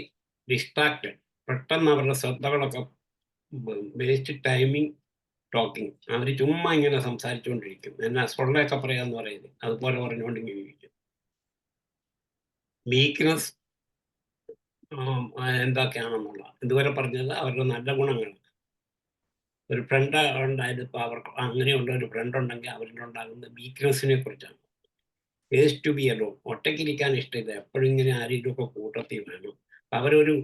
distracted. പെട്ടെന്ന് അവരുടെ ശ്രദ്ധകളൊക്കെ വേസ്റ്റ് ടൈമിങ് ടോക്കിംഗ്. അവർ ചുമ്മാ ഇങ്ങനെ സംസാരിച്ചുകൊണ്ടിരിക്കും. എന്നാ സൊള്ളയൊക്കെ പറയാന്ന് പറയുന്നത് അതുപോലെ പറഞ്ഞുകൊണ്ടിങ്ങനെ ഇരിക്കും. വീക്ക്നെസ് എന്തൊക്കെയാണെന്നുള്ള ഇതുവരെ പറഞ്ഞത് അവരുടെ നല്ല ഗുണങ്ങൾ. ഒരു ഫ്രണ്ട് ഉണ്ടായത് ഇപ്പോൾ അവർക്ക് അങ്ങനെയുള്ള ഒരു ഫ്രണ്ട് ഉണ്ടെങ്കിൽ അവരിലുണ്ടാകുന്ന വീക്ക്നെസ്സിനെ കുറിച്ചാണ്. Hates to be alone. ഒറ്റയ്ക്കിരിക്കാൻ ഇഷ്ടമില്ല, എപ്പോഴും ഇങ്ങനെ ആരെങ്കിലുമൊക്കെ കൂട്ടത്തിൽ വേണം. അവരൊരു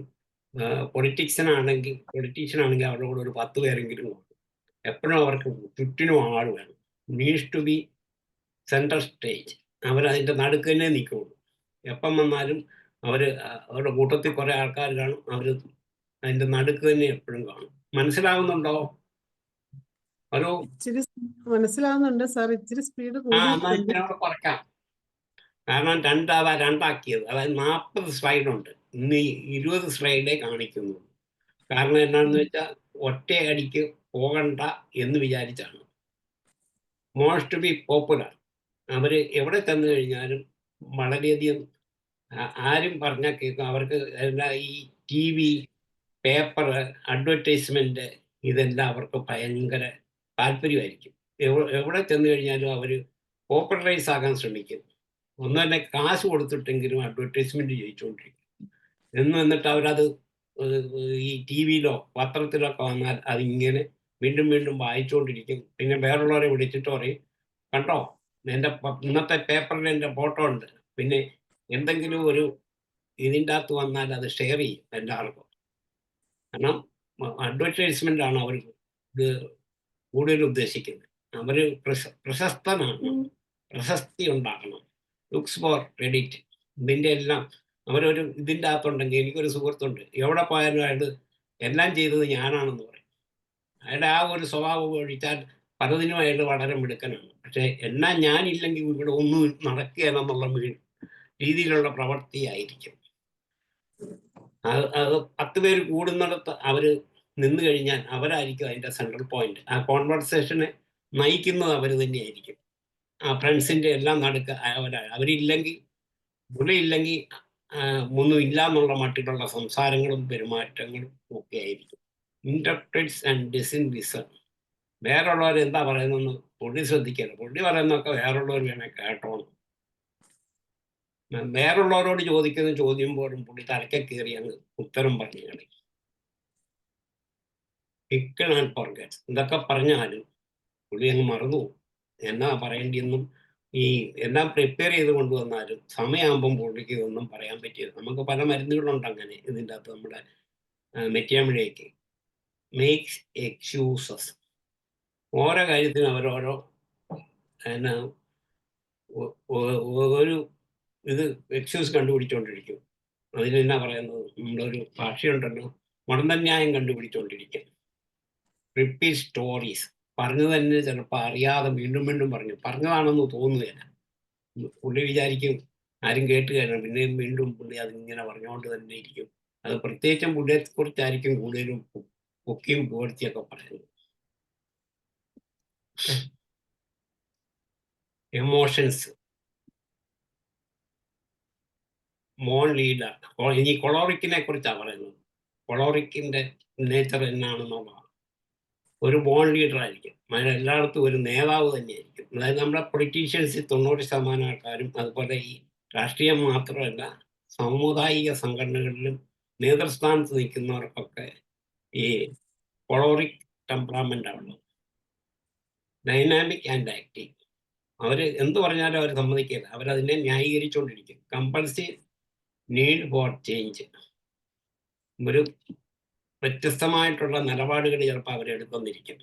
പൊളിറ്റീഷ്യനാണെങ്കിൽ അവരുടെ കൂടെ ഒരു 10 പേരെങ്കിലും കൊടുക്കും. എപ്പോഴും അവർക്ക് ചുറ്റിനും ആൾ വേണം. Needs to be central stage. അവരതിൻ്റെ നടുക്ക് തന്നെ നിൽക്കുള്ളൂ. എപ്പം വന്നാലും അവരുടെ കൂട്ടത്തിൽ കുറേ ആൾക്കാർ കാണും. അവർ അതിൻ്റെ നടുക്ക് തന്നെ എപ്പോഴും കാണും. മനസ്സിലാവുന്നുണ്ടോ? ഒരു ഇച്ചിരി മനസ്സിലാവുന്നുണ്ട് സാർ. ഇച്ചിരി സ്പീഡ് എന്നാൽ ഇതിനോട് കുറയ്ക്കാം. കാരണം രണ്ടാക്കിയത്. അതായത് 40 സ്ലൈഡുണ്ട്. ഇന്ന് 20 സ്ലൈഡേ കാണിക്കുന്നു. കാരണം എന്താണെന്ന് വെച്ചാൽ ഒറ്റയടിക്ക് പോകണ്ട എന്ന് വിചാരിച്ചാണ്. Most B popular. അവർ എവിടെ ചെന്ന് കഴിഞ്ഞാലും വളരെയധികം ആരും പറഞ്ഞാൽ കേൾക്കും. അവർക്ക് എല്ലാം ഈ TV, പേപ്പർ, അഡ്വർടൈസ്മെന്റ് ഇതെല്ലാം അവർക്ക് ഭയങ്കര താല്പര്യമായിരിക്കും. എവിടെ ചെന്ന് കഴിഞ്ഞാലും അവർ പോപ്പുലറൈസ് ആകാൻ ശ്രമിക്കും. ഒന്നും തന്നെ കാശ് കൊടുത്തിട്ടെങ്കിലും അഡ്വർടൈസ്മെന്റ് ചെയ്യിച്ചുകൊണ്ടിരിക്കും. എന്നിട്ട് അവരത് ഈ TV യിലോ പത്രത്തിലോ ഒക്കെ വന്നാൽ അതിങ്ങനെ വീണ്ടും വീണ്ടും വായിച്ചുകൊണ്ടിരിക്കും. പിന്നെ വേറുള്ളവരെ വിളിച്ചിട്ട് പറയും, കണ്ടോ എൻ്റെ ഇന്നത്തെ പേപ്പറിൽ എൻ്റെ ഫോട്ടോ ഉണ്ട്. പിന്നെ എന്തെങ്കിലും ഒരു ഇതിൻ്റെ അകത്ത് വന്നാൽ അത് ഷെയർ ചെയ്യും എല്ലാവർക്കും. കാരണം അഡ്വർടൈസ്മെന്റ് ആണ് അവർ ഇത് കൂടുതൽ ഉദ്ദേശിക്കുന്നത്. അവർ പ്രശസ്തനാണ്, പ്രശസ്തി ഉണ്ടാക്കണം, ലുക്സ് ഫോർ ക്രെഡിറ്റ്. ഇതിൻ്റെ എല്ലാം അവരൊരു ഇതിൻ്റെ അകത്തുണ്ടെങ്കിൽ, എനിക്കൊരു സുഹൃത്തുണ്ട്, എവിടെ പോയാലും അയാൾ എല്ലാം ചെയ്തത് ഞാനാണെന്ന് പറയും. അയാളുടെ ആ ഒരു സ്വഭാവം ഒഴിച്ചാൽ പലതിനും അയാൾ വളരെ മിടുക്കനാണ്. പക്ഷെ എന്നാൽ ഞാനില്ലെങ്കിൽ ഇവിടെ ഒന്നും നടക്കുകയെന്നുള്ള രീതിയിലുള്ള പ്രവൃത്തിയായിരിക്കും. അത് 10 പേര് കൂടുന്നിടത്ത് അവർ നിന്ന് കഴിഞ്ഞാൽ അവരായിരിക്കും അതിൻ്റെ സെൻട്രൽ പോയിന്റ്. ആ കോൺവെർസേഷനെ നയിക്കുന്നത് അവർ തന്നെയായിരിക്കും. ആ ഫ്രണ്ട്സിൻ്റെ എല്ലാം നടുക്ക് അവരില്ലെങ്കിൽ, പുള്ളിയില്ലെങ്കിൽ ഒന്നും ഇല്ല എന്നുള്ള മട്ടിലുള്ള സംസാരങ്ങളും പെരുമാറ്റങ്ങളും ഒക്കെ ആയിരിക്കും. Interprets and doesn't listen. വേറുള്ളവർ എന്താ പറയുന്നതെന്ന് പുള്ളി ശ്രദ്ധിക്കരുത്. പുള്ളി പറയുന്നതൊക്കെ വേറുള്ളവർ വേണേൽ കേട്ടോണം. വേറുള്ളവരോട് ചോദിക്കുന്ന ചോദ്യം പോലും പുള്ളി തലക്കെ കയറി അങ്ങ് ഉത്തരം പറഞ്ഞു കളി. പിക്ക് ആൻഡ് ഫോർഗെറ്റ്. ഇതൊക്കെ പറഞ്ഞാലും പുള്ളി അങ്ങ് മറന്നു എന്നാ പറയേണ്ടിയെന്നും. ഈ എല്ലാം പ്രിപ്പയർ ചെയ്ത് കൊണ്ടുവന്നാലും സമയമാകുമ്പം പുള്ളിക്ക് ഒന്നും പറയാൻ പറ്റിയത്. നമുക്ക് പല മരുന്നുകളുണ്ട് അങ്ങനെ ഇതിൻ്റെ അകത്ത്. നമ്മുടെ മെറ്റിയാമിഴയ്ക്ക് മേക്സ് എക്സ്ക്യൂസസ്. ഓരോ കാര്യത്തിനും അവരോരോ എന്നാ ഒരു ഇത് എക്സ്ക്യൂസ് കണ്ടുപിടിച്ചുകൊണ്ടിരിക്കും. അതിനെന്നാ പറയുന്നത്, നമ്മുടെ ഒരു ഭാഷയുണ്ടല്ലോ, മുടന്തൻ ന്യായം കണ്ടുപിടിച്ചുകൊണ്ടിരിക്കും. റിപ്പീറ്റ് സ്റ്റോറീസ്, പറഞ്ഞു തന്നെ ചിലപ്പോൾ അറിയാതെ വീണ്ടും വീണ്ടും പറഞ്ഞതാണെന്ന് തോന്നുകയില്ല. പുള്ളി വിചാരിക്കും ആരും കേട്ട് കഴിഞ്ഞാൽ പിന്നെയും വീണ്ടും പുള്ളി അതിങ്ങനെ പറഞ്ഞുകൊണ്ട് തന്നെ ഇരിക്കും. അത് പ്രത്യേകിച്ചും പുള്ളിയെ കുറിച്ചായിരിക്കും കൂടുതലും പൊക്കിയും പുകഴ്ത്തിയൊക്കെ പറയുന്നത്. എമോഷൻസ്, മോൺ ലീഡർ. ഇനി കൊളോറിക്കിനെ കുറിച്ചാണ് പറയുന്നത്. കൊളോറിക്കിന്റെ നേച്ചർ എന്നാണെന്നുള്ളതാണ്. ഒരു ബോൺ ലീഡർ ആയിരിക്കും, എല്ലായിടത്തും ഒരു നേതാവ് തന്നെയായിരിക്കും. അതായത് നമ്മുടെ പൊളിറ്റീഷ്യൻസിൽ 90% ആൾക്കാരും, അതുപോലെ ഈ രാഷ്ട്രീയം മാത്രമല്ല സാമുദായിക സംഘടനകളിലും നേതൃസ്ഥാനത്ത് നിൽക്കുന്നവർക്കൊക്കെ ഈ കൊളോറിക് ടെമ്പറാമെന്റ് ആണ്. Dynamic and active. അവർ എന്ത് പറഞ്ഞാലും അവർ സമ്മതിക്കില്ല, അവരതിനെ ന്യായീകരിച്ചുകൊണ്ടിരിക്കും. കമ്പൾസീവ് നീഡ് ഫോർ ചേഞ്ച്, ഒരു വ്യത്യസ്തമായിട്ടുള്ള നിലപാടുകൾ ചിലപ്പോൾ അവരെടുക്കുന്നിരിക്കും.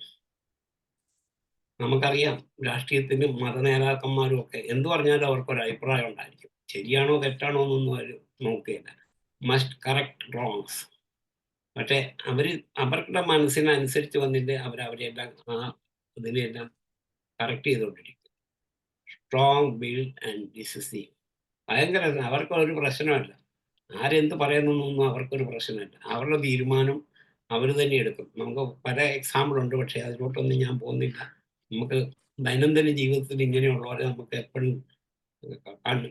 നമുക്കറിയാം രാഷ്ട്രീയത്തിനും മതനേതാക്കന്മാരും ഒക്കെ എന്ത് പറഞ്ഞാലും അവർക്കൊരു അഭിപ്രായം ഉണ്ടായിരിക്കും. ശരിയാണോ തെറ്റാണോ എന്നൊന്നും അവർ നോക്കുകയില്ല. Must correct wrongs. പക്ഷേ അവരുടെ മനസ്സിനനുസരിച്ച് വന്നിട്ട് അവരെല്ലാം ഇതിനെല്ലാം കറക്റ്റ് ചെയ്തുകൊണ്ടിരിക്കും. Strong build and decisive. ഭയങ്കര, അവർക്കൊരു പ്രശ്നമല്ല ആരെന്ത് പറയുന്നൊന്നും അവർക്കൊരു പ്രശ്നമല്ല. അവരുടെ തീരുമാനം അവർ തന്നെ എടുക്കും. നമുക്ക് പല എക്സാമ്പിൾ ഉണ്ട്, പക്ഷേ അതിലോട്ടൊന്നും ഞാൻ പോകുന്നില്ല. നമുക്ക് ദൈനംദിന ജീവിതത്തിൽ ഇങ്ങനെയുള്ളവരെ നമുക്ക് എപ്പോഴും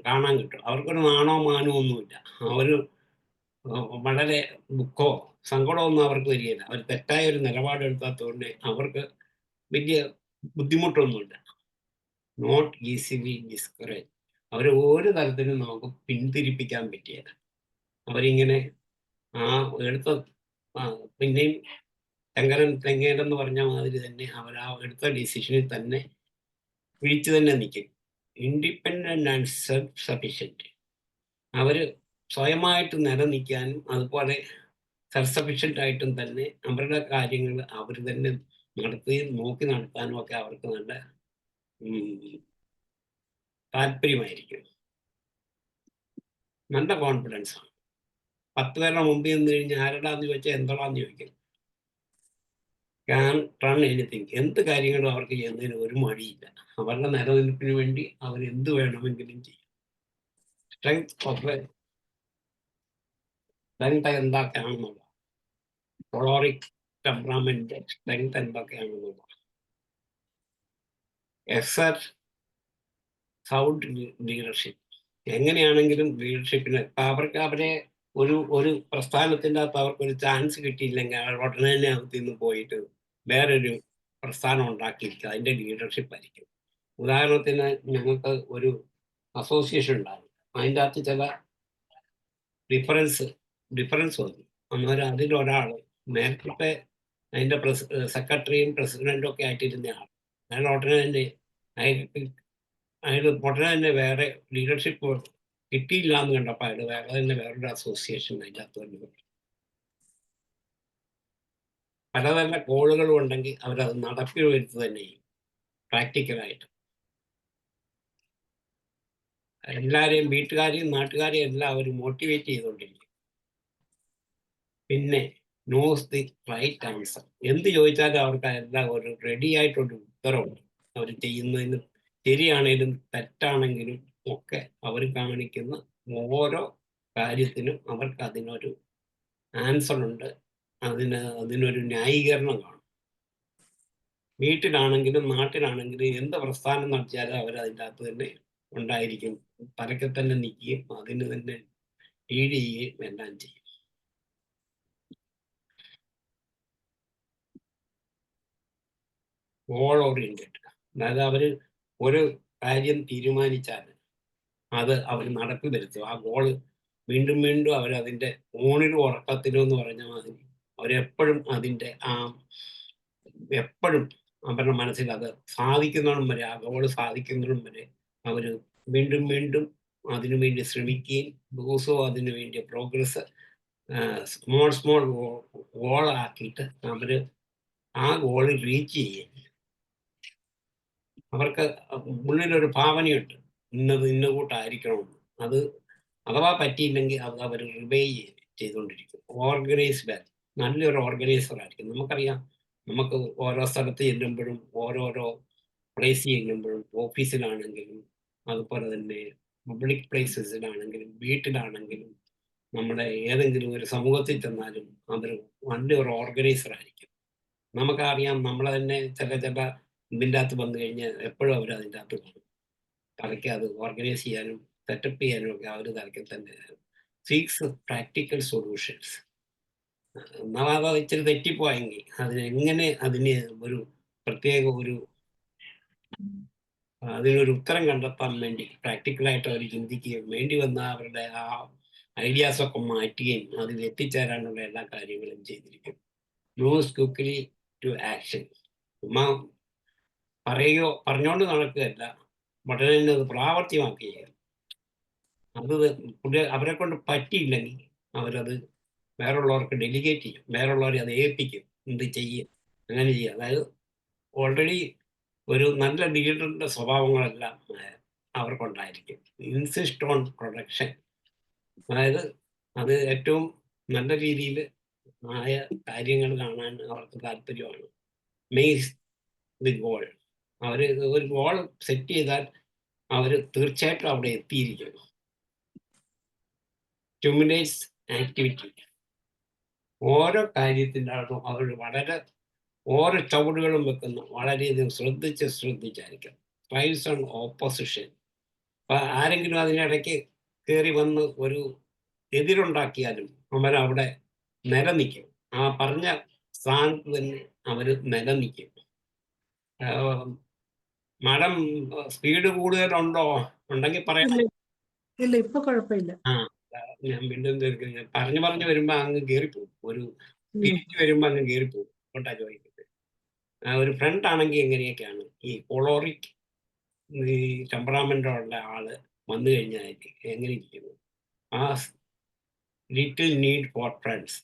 കാണാൻ കിട്ടും. അവർക്കൊരു നാണോ മാനോ ഒന്നുമില്ല. അവർ വളരെ ദുഃഖമോ സങ്കടമോ ഒന്നും അവർക്ക് വരികയില്ല. അവർ തെറ്റായ ഒരു നിലപാടെടുക്കാത്തതുകൊണ്ട് അവർക്ക് വലിയ ബുദ്ധിമുട്ടൊന്നുമില്ല. Not easily discourage. അവർ ഒരു തരത്തിലും നമുക്ക് പിന്തിരിപ്പിക്കാൻ പറ്റിയല്ല. അവരിങ്ങനെ എടുത്ത പിന്നെയും തെങ്ങേലെന്ന് പറഞ്ഞ മാതിരി തന്നെ അവർ എടുത്ത ഡിസിഷനിൽ തന്നെ പിടിച്ചു തന്നെ നിൽക്കും. Independent and self sufficient. അവർ സ്വയമായിട്ട് നിലനിൽക്കാനും അതുപോലെ സെൽഫ് സഫിഷ്യൻ്റ് ആയിട്ടും തന്നെ അവരുടെ കാര്യങ്ങൾ അവർ തന്നെ നടത്തുകയും നോക്കി നടത്താനും ഒക്കെ അവർക്ക് നല്ല താല്പര്യമായിരിക്കും. നല്ല കോൺഫിഡൻസ് ആണ്. 10 പേരുടെ മുമ്പിൽ നിന്ന് കഴിഞ്ഞാൽ ആരുടാന്ന് ചോദിച്ചാൽ എന്തോടാന്ന് ചോദിക്കും. Can run anything. എന്ത് കാര്യങ്ങളും അവർക്ക് ചെയ്യുന്നതിന് ഒരു മടിയില്ല. അവരുടെ നിലനിൽപ്പിന് വേണ്ടി അവർ എന്ത് വേണമെങ്കിലും ചെയ്യും. സ്ട്രെങ്ത് എന്തൊക്കെയാണെന്നുള്ള, കൊളോറിക് ടെമ്പറാമെന്റ് സ്ട്രെങ്ത് എന്തൊക്കെയാണെന്നുള്ള. Exert sound leadership. എങ്ങനെയാണെങ്കിലും ലീഡർഷിപ്പിന് അവരെ ഒരു പ്രസ്ഥാനത്തിൻ്റെ അകത്ത് അവർക്കൊരു ചാൻസ് കിട്ടിയില്ലെങ്കിൽ ഉടനെ തന്നെ അകത്ത് നിന്ന് പോയിട്ട് വേറൊരു പ്രസ്ഥാനം ഉണ്ടാക്കിയിരിക്കുക. അതിൻ്റെ ലീഡർഷിപ്പ് ആയിരിക്കും. ഉദാഹരണത്തിന് ഞങ്ങൾക്ക് ഒരു അസോസിയേഷൻ ഉണ്ടായിരുന്നു. അതിൻ്റെ അകത്ത് ചില ഡിഫറൻസ് വന്നു. അന്നേരം അതിലൊരാൾ നേരത്തെ അതിൻ്റെ സെക്രട്ടറിയും പ്രസിഡന്റും ഒക്കെ ആയിട്ടിരുന്ന ആൾ, അയാൾ ഉടനെ തന്നെ വേറെ ലീഡർഷിപ്പ് കിട്ടിയില്ല എന്ന് കണ്ടപ്പോൾ അയാൾ വേറൊരു അസോസിയേഷൻ അതിൻ്റെ അകത്ത് തന്നെ പലതരം കോളുകളും ഉണ്ടെങ്കിൽ അവരത് നടപ്പിൽ വരുത്തുക തന്നെ ചെയ്യും. പ്രാക്ടിക്കലായിട്ട് എല്ലാവരെയും, വീട്ടുകാരെയും നാട്ടുകാരെയും എല്ലാം അവർ മോട്ടിവേറ്റ് ചെയ്തുകൊണ്ടിരിക്കും. പിന്നെ നോസ് ദി റൈറ്റ് ആൻസർ. എന്ത് ചോദിച്ചാലും അവർക്ക് എല്ലാം ഒരു റെഡി ആയിട്ടൊരു ഉത്തരവുണ്ട്. അവർ ചെയ്യുന്നതിന് ശരിയാണെങ്കിലും തെറ്റാണെങ്കിലും ഒക്കെ അവർ കാണിക്കുന്ന ഓരോ കാര്യത്തിനും അവർക്ക് അതിനൊരു ആൻസർ ഉണ്ട്. അതിനൊരു ന്യായീകരണം കാണും. വീട്ടിലാണെങ്കിലും നാട്ടിലാണെങ്കിലും എന്ത് പ്രസ്ഥാനം നടത്തിയാലും അവരതിൻ്റെ അകത്ത് തന്നെ ഉണ്ടായിരിക്കും. തലയ്ക്ക് തന്നെ നിൽക്കുകയും അതിന് തന്നെ ലീഡ് ചെയ്യുകയും എല്ലാം ചെയ്യും. Goal oriented. അതായത് അവർ ഒരു കാര്യം തീരുമാനിച്ചാൽ അത് അവർ നടപ്പിൽ വരുത്തും. ആ ഗോള് വീണ്ടും വീണ്ടും അവരതിൻ്റെ ഊണിലും ഉറക്കത്തിലും എന്ന് പറഞ്ഞ മാതിരി അവരെപ്പോഴും അതിൻ്റെ എപ്പോഴും അവരുടെ മനസ്സിൽ അത് സാധിക്കുന്നതും വരെ, ആ ഗോള് സാധിക്കുന്നതും വരെ അവർ വീണ്ടും വീണ്ടും അതിനു വേണ്ടി ശ്രമിക്കുകയും ദിവസവും അതിനു വേണ്ടി പ്രോഗ്രസ് സ്മോൾ ഗോളാക്കിയിട്ട് അവർ ആ ഗോളിൽ റീച്ച് ചെയ്യും. അവർക്ക് ഉള്ളിലൊരു ഭാവനയുണ്ട്, ഇന്ന കൂട്ടായിരിക്കണമെന്ന്. അത് അഥവാ പറ്റിയില്ലെങ്കിൽ അത് അവർ റിവൈ ചെയ്തുകൊണ്ടിരിക്കും. ഓർഗനൈസ്ഡ് ആയിരിക്കും, നല്ലൊരു ഓർഗനൈസർ ആയിരിക്കും. നമുക്കറിയാം, നമുക്ക് ഓരോ സ്ഥലത്ത് ചെല്ലുമ്പോഴും ഓരോരോ പ്ലേസ് ചെല്ലുമ്പോഴും ഓഫീസിലാണെങ്കിലും അതുപോലെ തന്നെ പബ്ലിക് പ്ലേസസിലാണെങ്കിലും വീട്ടിലാണെങ്കിലും നമ്മുടെ ഏതെങ്കിലും ഒരു സമൂഹത്തിൽ ചെന്നാലും അതൊരു നല്ലൊരു ഓർഗനൈസർ ആയിരിക്കും. നമുക്കറിയാം, നമ്മളെ തന്നെ ചില ഇതിൻ്റെ അകത്ത് വന്നു കഴിഞ്ഞാൽ എപ്പോഴും അവർ അതിൻ്റെ അകത്ത് കാണും. തലയ്ക്ക് അത് ഓർഗനൈസ് ചെയ്യാനും സെറ്റപ്പ് ചെയ്യാനും ഒക്കെ അവർ തലയ്ക്ക് തന്നെ സീക്സ് പ്രാക്ടിക്കൽ സൊല്യൂഷൻസ്. എന്നാൽ അത് ഇച്ചിരി തെറ്റിപ്പോയെങ്കിൽ അതിന് ഒരു പ്രത്യേക അതിനൊരു ഉത്തരം കണ്ടെത്താൻ വേണ്ടി പ്രാക്ടിക്കലായിട്ട് അവർ ചിന്തിക്കുകയും വേണ്ടി വന്ന അവരുടെ ആ ഐഡിയാസൊക്കെ മാറ്റുകയും അതിൽ എത്തിച്ചേരാനുള്ള എല്ലാ കാര്യങ്ങളും ചെയ്തിരിക്കും. Moves quickly to action. ചുമ്മാ പറഞ്ഞുകൊണ്ട് നടക്കുകയല്ല, ഉടനെ തന്നെ അത് പ്രാവർത്തികമാക്കുകയാണ്. അത് അവരെ കൊണ്ട് പറ്റിയില്ലെങ്കിൽ അവരത് വേറുള്ളവർക്ക് ഡെലിഗേറ്റ് ചെയ്യും, വേറുള്ളവരെ അത് ഏൽപ്പിക്കും, എന്ത് ചെയ്യും, അങ്ങനെ ചെയ്യും. അതായത് ഓൾറെഡി ഒരു നല്ല ലീഡറിൻ്റെ സ്വഭാവങ്ങളെല്ലാം അവർക്കുണ്ടായിരിക്കും. ഇൻസിസ്റ്റ് ഓൺ പ്രൊഡക്ഷൻ, അതായത് അത് ഏറ്റവും നല്ല രീതിയിൽ ആയ കാര്യങ്ങൾ കാണാൻ അവർക്ക് താല്പര്യമാണ്. Maze the goal. അവർ ഒരു ഗോൾ സെറ്റ് ചെയ്താൽ അവർ തീർച്ചയായിട്ടും അവിടെ എത്തിയിരിക്കും. Stimulates activity. ഓരോ കാര്യത്തിൻ്റെ അകത്തും അവർ ഓരോ ചുവടുകളും വെക്കുന്നു, വളരെയധികം ശ്രദ്ധിച്ചായിരിക്കും. Tries on opposition. അപ്പം ആരെങ്കിലും അതിനിടയ്ക്ക് കയറി വന്ന് ഒരു എതിരുണ്ടാക്കിയാലും അവരവിടെ നിലനിൽക്കും. ആ പറഞ്ഞ സ്ഥാനത്ത് തന്നെ അവർ നിലനിൽക്കും. മാഡം സ്പീഡ് കൂടുതലുണ്ടോ? ഉണ്ടെങ്കിൽ പറയാം. ഇല്ല, ഇപ്പൊ കുഴപ്പമില്ല. ഞാൻ വീണ്ടും പറഞ്ഞു വരുമ്പോ അങ്ങ് കയറിപ്പോകും. ഒരു തിരിച്ചു വരുമ്പോ അങ്ങ് കയറിപ്പോകും. കൊണ്ടാ ചോദിക്കുന്നത്. ഒരു ഫ്രണ്ട് ആണെങ്കിൽ എങ്ങനെയൊക്കെയാണ് ഈ കൊളോറിക് ഈ ടെമ്പറാമെന്റ് ഉള്ള ആള് വന്നു കഴിഞ്ഞാൽ എങ്ങനെ ഇരിക്കുന്നു? ആ ലിറ്റിൽ നീഡ് ഫോർ ഫ്രണ്ട്സ്.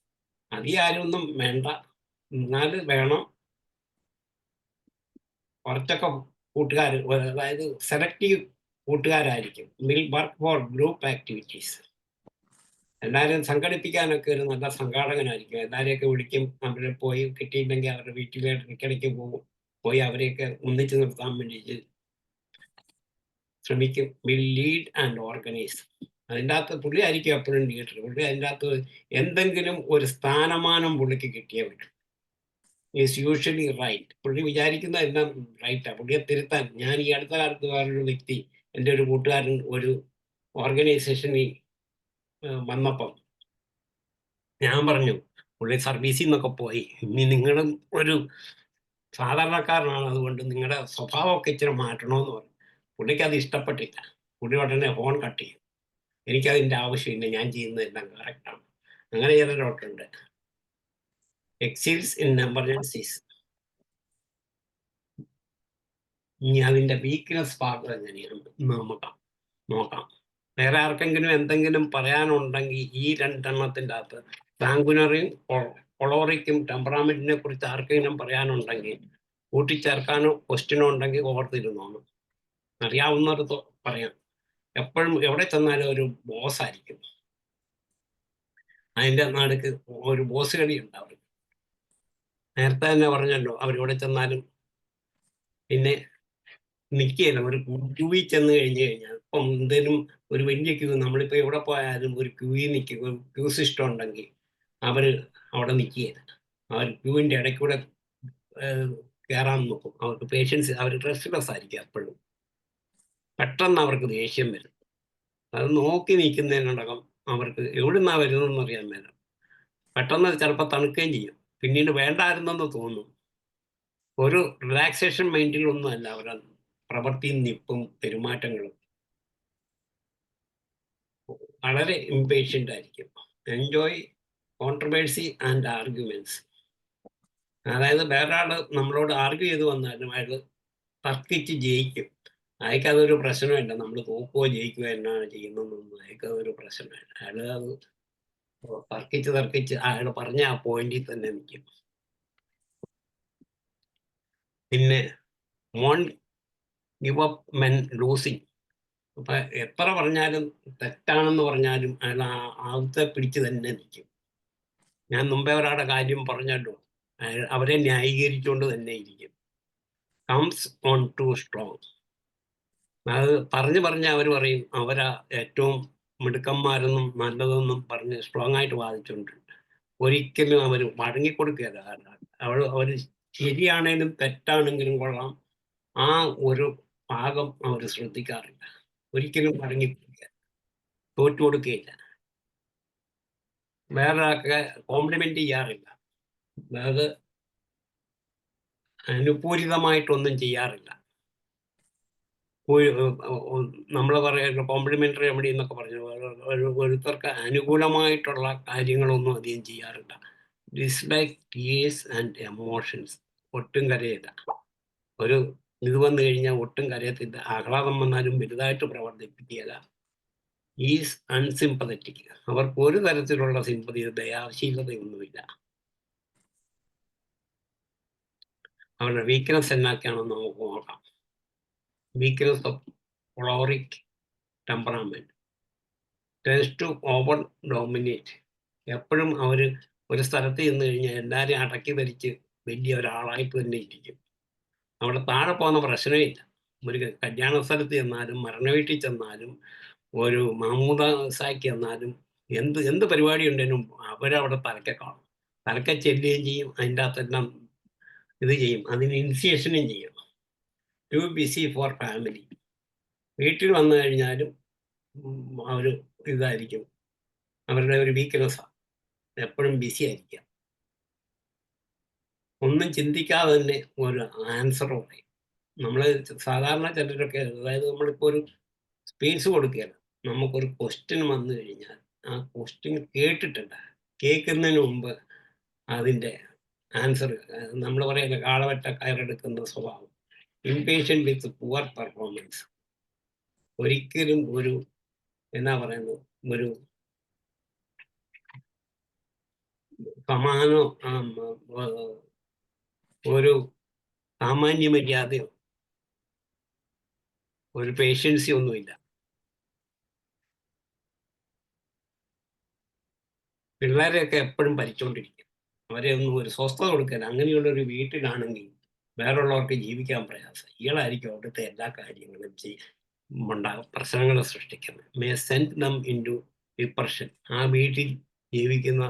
ആരൊന്നും വേണ്ട, എന്നാല് വേണം കുറച്ചൊക്കെ കൂട്ടുകാർ, അതായത് സെലക്റ്റീവ് കൂട്ടുകാരായിരിക്കും. Will work for group activities. എല്ലാവരും സംഘടിപ്പിക്കാനൊക്കെ ഒരു നല്ല സംഘാടകനായിരിക്കും. എല്ലാവരെയൊക്കെ വിളിക്കും, അവരെ പോയി കിട്ടിയില്ലെങ്കിൽ അവരുടെ വീട്ടിലേക്ക് ഇടയ്ക്കിടയ്ക്ക് പോയി അവരെയൊക്കെ ഒന്നിച്ചു നിർത്താൻ വേണ്ടിയിട്ട് ശ്രമിക്കും. Will lead and organise. അതിൻ്റെ അകത്ത് പുള്ളി ആയിരിക്കും എപ്പോഴും ലീഡർ. പുള്ളി അതിൻ്റെ അകത്ത് എന്തെങ്കിലും ഒരു സ്ഥാനമാനം പുള്ളിക്ക് കിട്ടിയേ പറ്റും. Is usually right. പുള്ളി വിചാരിക്കുന്ന എല്ലാം റൈറ്റാണ്. പുള്ളിയെ തിരുത്താൻ, ഞാൻ ഈ അടുത്ത കാലത്ത് വേറൊരു വ്യക്തി, എൻ്റെ ഒരു കൂട്ടുകാരൻ ഒരു ഓർഗനൈസേഷനിൽ വന്നപ്പം ഞാൻ പറഞ്ഞു, പുള്ളി സർവീസിൽ നിന്നൊക്കെ പോയി, ഇനി നിങ്ങളും ഒരു സാധാരണക്കാരനാണ്, അതുകൊണ്ട് നിങ്ങളുടെ സ്വഭാവമൊക്കെ ഇച്ചിരി മാറ്റണമെന്ന് പറഞ്ഞു. പുള്ളിക്ക് അത് ഇഷ്ടപ്പെട്ടില്ല. പുള്ളി ഉടനെ ഫോൺ കട്ട് ചെയ്യും. എനിക്കതിൻ്റെ ആവശ്യമില്ല, ഞാൻ ചെയ്യുന്നതെല്ലാം കറക്റ്റാണ്. അങ്ങനെ ചിലരോട്ടുണ്ട്. എക്സീൽസ് ഇൻ എമർജൻസീസ്. ഇനി അതിൻ്റെ വീക്ക്നെസ് ഭാഗം എങ്ങനെയാണ് നോക്കാം. വേറെ ആർക്കെങ്കിലും എന്തെങ്കിലും പറയാനുണ്ടെങ്കിൽ ഈ രണ്ടെണ്ണത്തിൻ്റെ അകത്ത് സാങ്കുനറിയും കൊളോറിക്കും ടെമ്പറാമെന്റിനെ കുറിച്ച് ആർക്കെങ്കിലും പറയാനുണ്ടെങ്കിൽ കൂട്ടിച്ചേർക്കാനോ ക്വസ്റ്റ്യനോ ഉണ്ടെങ്കിൽ ഓർത്തിരുന്നോണം. അറിയാവുന്നിടത്ത് പറയാം. എപ്പോഴും എവിടെ ചെന്നാലും ഒരു ബോസ് ആയിരിക്കും. അതിൻ്റെ നടുക്ക് ഒരു ബോസ് കളി ഉണ്ടാവും. നേരത്തെ തന്നെ പറഞ്ഞല്ലോ, അവരിവിടെ ചെന്നാലും പിന്നെ നിൽക്കുകയില്ല. ഒരു ക്യൂവിൽ ചെന്ന് കഴിഞ്ഞാൽ ഇപ്പം എന്തേലും ഒരു വലിയ ക്യൂ, നമ്മളിപ്പോൾ എവിടെ പോയാലും ഒരു ക്യൂവിൽ നിൽക്കുക, ഒരു ക്യൂ സിസ്റ്റം ഉണ്ടെങ്കിൽ അവർ അവിടെ നിൽക്കുകയില്ല. അവർ ക്യൂവിൻ്റെ ഇടയ്ക്കൂടെ കയറാൻ നോക്കും. അവർക്ക് പേഷ്യൻസ്, അവർ റെസ്റ്റ്ലെസ് ആയിരിക്കും എപ്പോഴും. പെട്ടെന്ന് അവർക്ക് ദേഷ്യം വരും. അത് നോക്കി നിൽക്കുന്നതിനടക്കം അവർക്ക് എവിടുന്നാ വരുന്നതെന്ന് അറിയാൻ മേല. പെട്ടെന്ന് ചിലപ്പോൾ തണുക്കുകയും ചെയ്യും. പിന്നീട് വേണ്ടായിരുന്നെന്ന് തോന്നും. ഒരു റിലാക്സേഷൻ മൈൻഡിലൊന്നുമല്ല അവരെ പ്രവൃത്തിയും നിപ്പും പെരുമാറ്റങ്ങളും. വളരെ ഇംപേഷ്യൻ്റ് ആയിരിക്കും. Enjoy controversy and arguments. അതായത് വേറെ ആള് നമ്മളോട് ആർഗ്യൂ ചെയ്ത് വന്നാലും അയാൾ തർക്കിച്ച് ജയിക്കും. അയാൾക്കതൊരു പ്രശ്നമില്ല. നമ്മൾ തോക്കുകയോ ജയിക്കുകയോ എന്നാണ് ചെയ്യുന്നതെന്നൊന്നും അയാൾക്കതൊരു പ്രശ്നമില്ല. അയാൾ അത് തർക്കിച്ച് അയാൾ പറഞ്ഞ ആ പോയിന്റിൽ തന്നെ നിൽക്കും. പിന്നെ won't give up men losing. അപ്പൊ എത്ര പറഞ്ഞാലും തെറ്റാണെന്ന് പറഞ്ഞാലും അയാൾ ആദ്യത്തെ പിടിച്ച് തന്നെ നിൽക്കും. ഞാൻ മുമ്പേ ഒരാളുടെ കാര്യം പറഞ്ഞല്ലോ, അവരെ ന്യായീകരിച്ചുകൊണ്ട് തന്നെ ഇരിക്കും. Comes on to strong. അത് പറഞ്ഞ് അവർ പറയും അവരാ ഏറ്റവും മിടുക്കന്മാരെന്നും നല്ലതെന്നും പറഞ്ഞ് സ്ട്രോങ് ആയിട്ട് വാദിച്ചുകൊണ്ടിട്ടുണ്ട്. ഒരിക്കലും അവർ വഴങ്ങിക്കൊടുക്കുകയല്ല. അവർ ശരിയാണേലും തെറ്റാണെങ്കിലും കൊള്ളാം, ആ ഒരു ഭാഗം അവർ ശ്രദ്ധിക്കാറില്ല. ഒരിക്കലും വഴങ്ങിക്കൊടുക്കുക, തോറ്റു കൊടുക്കുകയില്ല. വേറൊരാൾക്ക് കോംപ്ലിമെന്റ് ചെയ്യാറില്ല. അതായത് അനുപൂരിതമായിട്ടൊന്നും ചെയ്യാറില്ല. നമ്മൾ പറയുന്ന കോംപ്ലിമെന്ററി റെമഡി എന്നൊക്കെ പറഞ്ഞു, ഓരോരുത്തർക്ക് അനുകൂലമായിട്ടുള്ള കാര്യങ്ങളൊന്നും അധികം ചെയ്യാറില്ല. Dislike tears and emotions. ഒട്ടും കരയില്ല. ഒരു ഇത് വന്നു കഴിഞ്ഞാൽ ഒട്ടും കരയത്തില്ല. ആഹ്ലാദം വന്നാലും വലുതായിട്ട് പ്രവർത്തിപ്പിക്കുകയില്ല. ഈസ് അൺസിമ്പതറ്റിക്. അവർക്ക് ഒരു തരത്തിലുള്ള സിമ്പതി, ദയാശീലതയൊന്നുമില്ല. അവരുടെ വീക്ക്നെസ് എന്നൊക്കെയാണെന്ന് നമുക്ക് നോക്കാം. Weakness of choleric temperament tends to over dominate. എപ്പോഴും അവർ ഒരു സ്ഥലത്ത് ചെന്ന് കഴിഞ്ഞാൽ എല്ലാവരെയും അടക്കി ഭരിച്ച് വലിയ ഒരാളായിട്ട് തന്നെ ഇരിക്കും. അവിടെ താഴെ പോകുന്ന പ്രശ്നമില്ല. ഒരു കല്യാണ സ്ഥലത്ത് ചെന്നാലും, മരണ വീട്ടിൽ ചെന്നാലും, ഒരു മാമൂദാസാക്കി ചെന്നാലും, എന്ത് പരിപാടി ഉണ്ടെങ്കിലും അവരവിടെ തലക്കെ കാണും. തലക്കെ ചെല്ലുകയും ചെയ്യും, അതിൻ്റെ അകത്തെല്ലാം ഇത് ചെയ്യും, അതിന് ഇനിഷ്യേഷനും ചെയ്യും. To BC four family. വീട്ടിൽ വന്നു കഴിഞ്ഞാലും അവർ ഇതായിരിക്കും, അവരുടെ ഒരു വീക്ക്നെസ്സാണ്, എപ്പോഴും ബിസി ആയിരിക്കുക. ഒന്നും ചിന്തിക്കാതെ തന്നെ ഒരു ആൻസർ പറയും. നമ്മൾ സാധാരണ ചിലരൊക്കെ, അതായത് നമ്മളിപ്പോൾ ഒരു സ്പേസ് കൊടുക്കുകയാണ്, നമുക്കൊരു ക്വസ്റ്റ്യൻ വന്നു കഴിഞ്ഞാൽ ആ ക്വസ്റ്റ്യൻ കേട്ടിട്ടുണ്ട്, കേൾക്കുന്നതിന് മുമ്പ് അതിൻ്റെ ആൻസർ നമ്മൾ പറയുന്ന കാളവെട്ട കയറെടുക്കുന്ന സ്വഭാവം. Impatient with poor performance. ഒരിക്കലും ഒരു എന്നാ പറയുന്നത്, ഒരു സാമാന്യ മര്യാദയോ ഒരു പേഷ്യൻസി ഒന്നുമില്ല. പിള്ളേരെയൊക്കെ എപ്പോഴും ഭരിച്ചുകൊണ്ടിരിക്കും. അവരെ ഒന്നും ഒരു സ്വസ്ഥത കൊടുക്കില്ല. അങ്ങനെയുള്ളൊരു വീട്ടിലാണെങ്കിൽ വേറുള്ളവർക്ക് ജീവിക്കാൻ പ്രയാസം. ഇയാളായിരിക്കും അവിടുത്തെ എല്ലാ കാര്യങ്ങളും പ്രശ്നങ്ങൾ സൃഷ്ടിക്കുന്നത്. May send them into depression. ആ വീട്ടിൽ ജീവിക്കുന്ന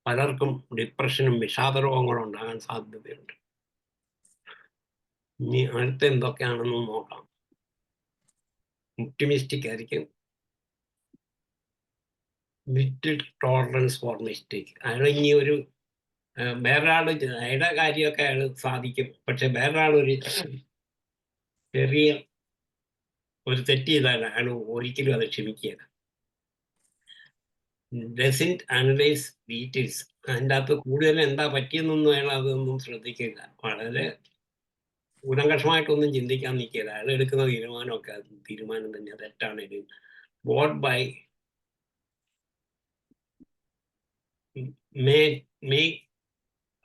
പലർക്കും ഡിപ്രഷനും വിഷാദരോഗങ്ങളും ഉണ്ടാകാൻ സാധ്യതയുണ്ട്. ഇനി അടുത്ത എന്തൊക്കെയാണെന്ന് നോക്കാം. ഒപ്റ്റിമിസ്റ്റിക് ആയിരിക്കും. Little tolerance four mistake. അയാൾ ഇനി ഒരു വേറൊരാൾ അയാളുടെ കാര്യമൊക്കെ അയാൾ സാധിക്കും, പക്ഷെ വേറൊരാൾ ഒരു ചെറിയ ഒരു തെറ്റ് ചെയ്താൽ അയാൾ ഒരിക്കലും അത് ക്ഷമിക്കുകയില്ല. Doesn't analyse details. അതിൻ്റെ അകത്ത് കൂടുതൽ എന്താ പറ്റിയെന്നൊന്നും അയാൾ അതൊന്നും ശ്രദ്ധിക്കില്ല. വളരെ ഉടങ്കഷമായിട്ടൊന്നും ചിന്തിക്കാൻ നിൽക്കില്ല. അയാൾ എടുക്കുന്ന തീരുമാനമൊക്കെ തീരുമാനം തന്നെ തെറ്റാണെങ്കിലും vote by make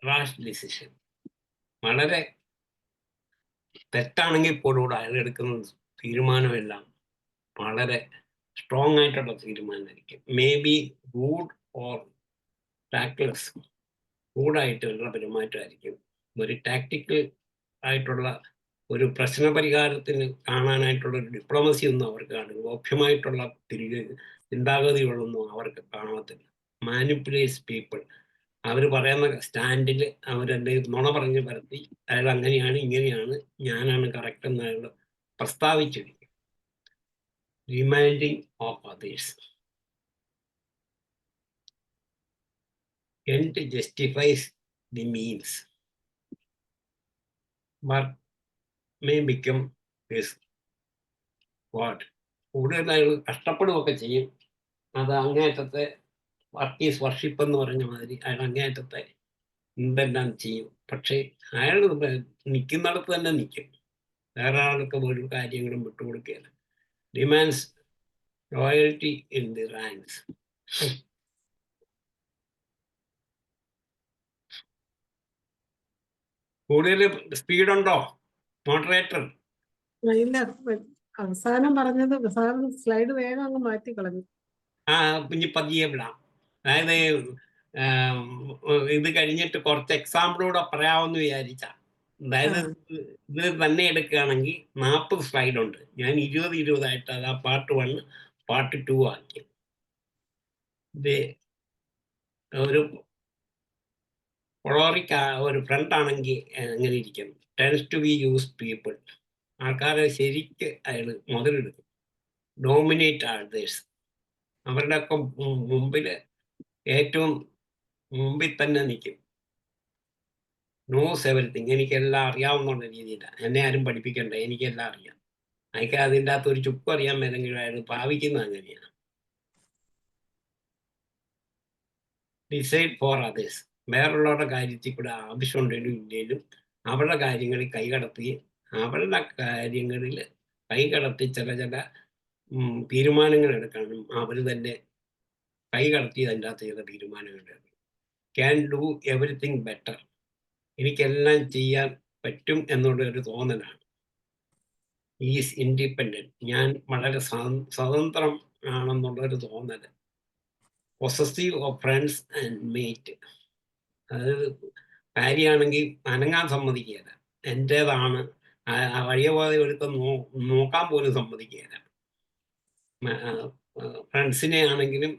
rash decision. വളരെ തെറ്റാണെങ്കിൽ പോലും അയാൾ എടുക്കുന്ന തീരുമാനമെല്ലാം വളരെ സ്ട്രോങ് ആയിട്ടുള്ള തീരുമാനമായിരിക്കും. May be rude or tactless. റൂഡായിട്ടുള്ള പെരുമാറ്റമായിരിക്കും. ഒരു ടാക്ടിക്കൽ ആയിട്ടുള്ള ഒരു പ്രശ്ന പരിഹാരത്തിന് കാണാനായിട്ടുള്ള ഒരു ഡിപ്ലോമസി ഒന്നും അവർക്ക് കാണില്ല. ഗോപ്യമായിട്ടുള്ള ചിന്താഗതികളൊന്നും അവർക്ക് കാണത്തില്ല. Manipulates people. അവർ പറയുന്ന സ്റ്റാൻഡിൽ അവരെൻ്റെ നുണ പറഞ്ഞ് പരത്തി അയാൾ അങ്ങനെയാണ് ഇങ്ങനെയാണ് ഞാനാണ് കറക്റ്റ് എന്ന് അയാൾ പ്രസ്താവിച്ചിരിക്കും. Reminding of others. End justifies the means, but may become his God. കൂടുതൽ അയാൾ കഷ്ടപ്പെടുകയൊക്കെ ചെയ്യും. അത് അങ്ങേയറ്റത്തെ വർക്ക് ഈസ് വർഷിപ്പ് എന്ന് പറഞ്ഞ മാതിരി അയാൾ അങ്ങേയറ്റത്തെ എന്തെല്ലാം ചെയ്യും. പക്ഷേ അയാൾ നിൽക്കുന്നിടത്ത് തന്നെ നിൽക്കും. വേറെ ആൾക്ക് ഒരു കാര്യങ്ങളും വിട്ടുകൊടുക്കുകയില്ല. Demands loyalty in the ranks. കൂടുതൽ സ്പീഡുണ്ടോ മോഡറേറ്റർ? ഇല്ല, അവസാനം പറഞ്ഞത് സാറ് സ്ലൈഡ് വേഗം അങ്ങ് മാറ്റി കളഞ്ഞു. ഇനി പതിയെ വിടാം. അതായത് ഇത് കഴിഞ്ഞിട്ട് കുറച്ച് എക്സാമ്പിളൂടെ പറയാമെന്ന് വിചാരിച്ച. അതായത് ഇത് തന്നെ എടുക്കുകയാണെങ്കിൽ 40 സ്ലൈഡ് ഉണ്ട്. ഞാൻ 20 ആയിട്ട് അത് പാർട്ട് 1 പാർട്ട് 2 ആക്കി. ഇത് ഒരു കൊളോറിക് ഒരു ഫ്രണ്ട് ആണെങ്കിൽ എങ്ങനെ ഇരിക്കും? Tends to be use people. ആൾക്കാരെ ശരിക്ക് അയാൾ മുതലെടുക്കും. ഡോമിനേറ്റ് ആൾദേഴ്സ്. അവരുടെ ഒക്കെ മുമ്പിൽ ഏറ്റവും മുമ്പിൽ തന്നെ നിൽക്കും. Knows everything. എനിക്കെല്ലാം അറിയാവുന്നുള്ള രീതിയിലാണ്. എന്നെ ആരും പഠിപ്പിക്കണ്ട, എനിക്കെല്ലാം അറിയാം. അയക്ക് അതിൻ്റെ അകത്ത് ഒരു ചുക്കും അറിയാൻ മേലെങ്കിലും അയാൾ ഭാവിക്കുന്നത് അങ്ങനെയാണ്. Decide for others. വേറുള്ളവരുടെ കാര്യത്തിൽ കൂടെ ആവശ്യമുണ്ടെങ്കിലും ഇല്ലെങ്കിലും അവരുടെ കാര്യങ്ങളിൽ കൈകടത്തുകയും അവരുടെ കാര്യങ്ങളിൽ കൈകടത്തി ചില തീരുമാനങ്ങൾ എടുക്കാനും അവർ തന്നെ കൈകടത്തി അതിൻ്റെ അകത്ത് ചെയ്ത തീരുമാനങ്ങൾ എടുക്കും. Can do everything better. എനിക്കെല്ലാം ചെയ്യാൻ പറ്റും എന്നുള്ളൊരു തോന്നലാണ്. Is independent. ഞാൻ വളരെ സ്വതന്ത്രം ആണെന്നുള്ളൊരു തോന്നൽ. Possessive of friends and mate. അതായത് കാര്യമാണെങ്കിൽ അനങ്ങാൻ സമ്മതിക്കുകയില്ല. എൻ്റേതാണ്. വഴിയെ പോലെ ഒരുക്കം നോക്കാൻ പോലും സമ്മതിക്കുകയില്ല. ഫ്രണ്ട്സിനെ ആണെങ്കിലും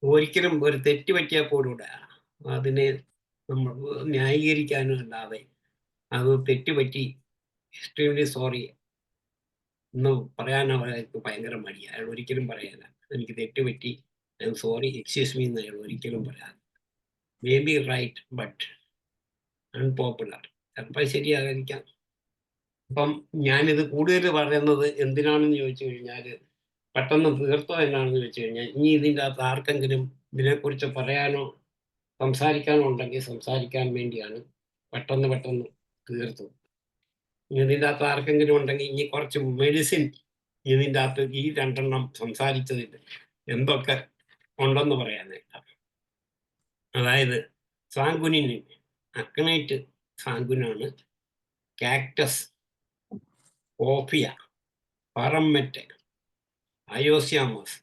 ഒരിക്കലും ഒരു തെറ്റ് പറ്റിയാൽ പോലൂടെ അതിനെ നമ്മൾ ന്യായീകരിക്കാനും അല്ലാതെ അത് തെറ്റുപറ്റി എക്സ്ട്രീംലി സോറി എന്ന് പറയാൻ അവർക്ക് ഭയങ്കര മടിയാണ്. അയാൾ ഒരിക്കലും പറയാനില്ല എനിക്ക് തെറ്റുപറ്റി, I am sorry, excuse me എന്ന് അയാൾ ഒരിക്കലും പറയാതെ. May be right but unpopular. ചിലപ്പോൾ ശരിയാകാതിരിക്കാം. അപ്പം ഞാനിത് കൂടുതൽ പറയുന്നത് എന്തിനാണെന്ന് ചോദിച്ചു കഴിഞ്ഞാൽ, പെട്ടെന്ന് തീർത്തോ എന്നാണെന്ന് ചോദിച്ചു കഴിഞ്ഞാൽ, ഇനി ഇതിൻ്റെ അകത്ത് ആർക്കെങ്കിലും ഇതിനെക്കുറിച്ച് പറയാനോ സംസാരിക്കാനോ ഉണ്ടെങ്കിൽ സംസാരിക്കാൻ വേണ്ടിയാണ് പെട്ടെന്ന് തീർത്തത്. ഇതിൻ്റെ അകത്ത് ആർക്കെങ്കിലും ഉണ്ടെങ്കിൽ ഇനി കുറച്ച് മെഡിസിൻ ഇതിൻ്റെ അകത്ത് ഈ 2 എണ്ണം സംസാരിച്ചതിൽ എന്തൊക്കെ ഉണ്ടെന്ന് പറയാനായിട്ടാണ്. അതായത് സാങ്കുനിന്, അക്നൈറ്റ് സാങ്കുനാണ്, കാക്ടസ്, ഓഫിയ, പറമെറ്റ്, അയോസ്യാമസ്,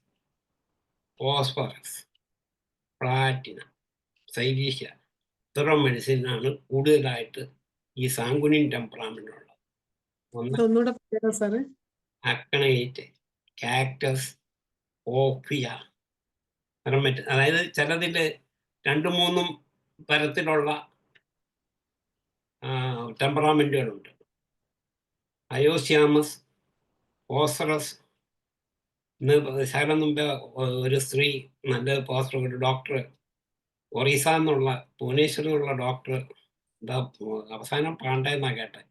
ഫോസ്ഫറസ്, പ്ലാറ്റിന, സൈലീഷ്യ. ഇത്തരം മെഡിസിനാണ് കൂടുതലായിട്ട് ഈ സാങ്കുനിൻ ടെമ്പറാമെന്റ് ഉള്ളത്. ഒന്നുകൂടെ പറയാമോ സാറ്? അക്നൈറ്റ്, കാക്ടസ്, ഓഫിയ, പെർമെറ്റ്. അതായത് ചിലതിൽ 2-3 തരത്തിലുള്ള ടെമ്പറാമെന്റുകളുണ്ട്. അയോസ്യാമസ്, ഫോസ്ഫറസ്. ഇന്ന് ശകലം മുമ്പേ ഒരു സ്ത്രീ, നല്ല പോസ്റ്റർ, ഒരു ഡോക്ടർ, ഒറീസ എന്നുള്ള ഭുവനേശ്വറിലുള്ള ഡോക്ടർ, എന്താ അവസാനം പാണ്ടെന്നാണ് കേട്ടെ,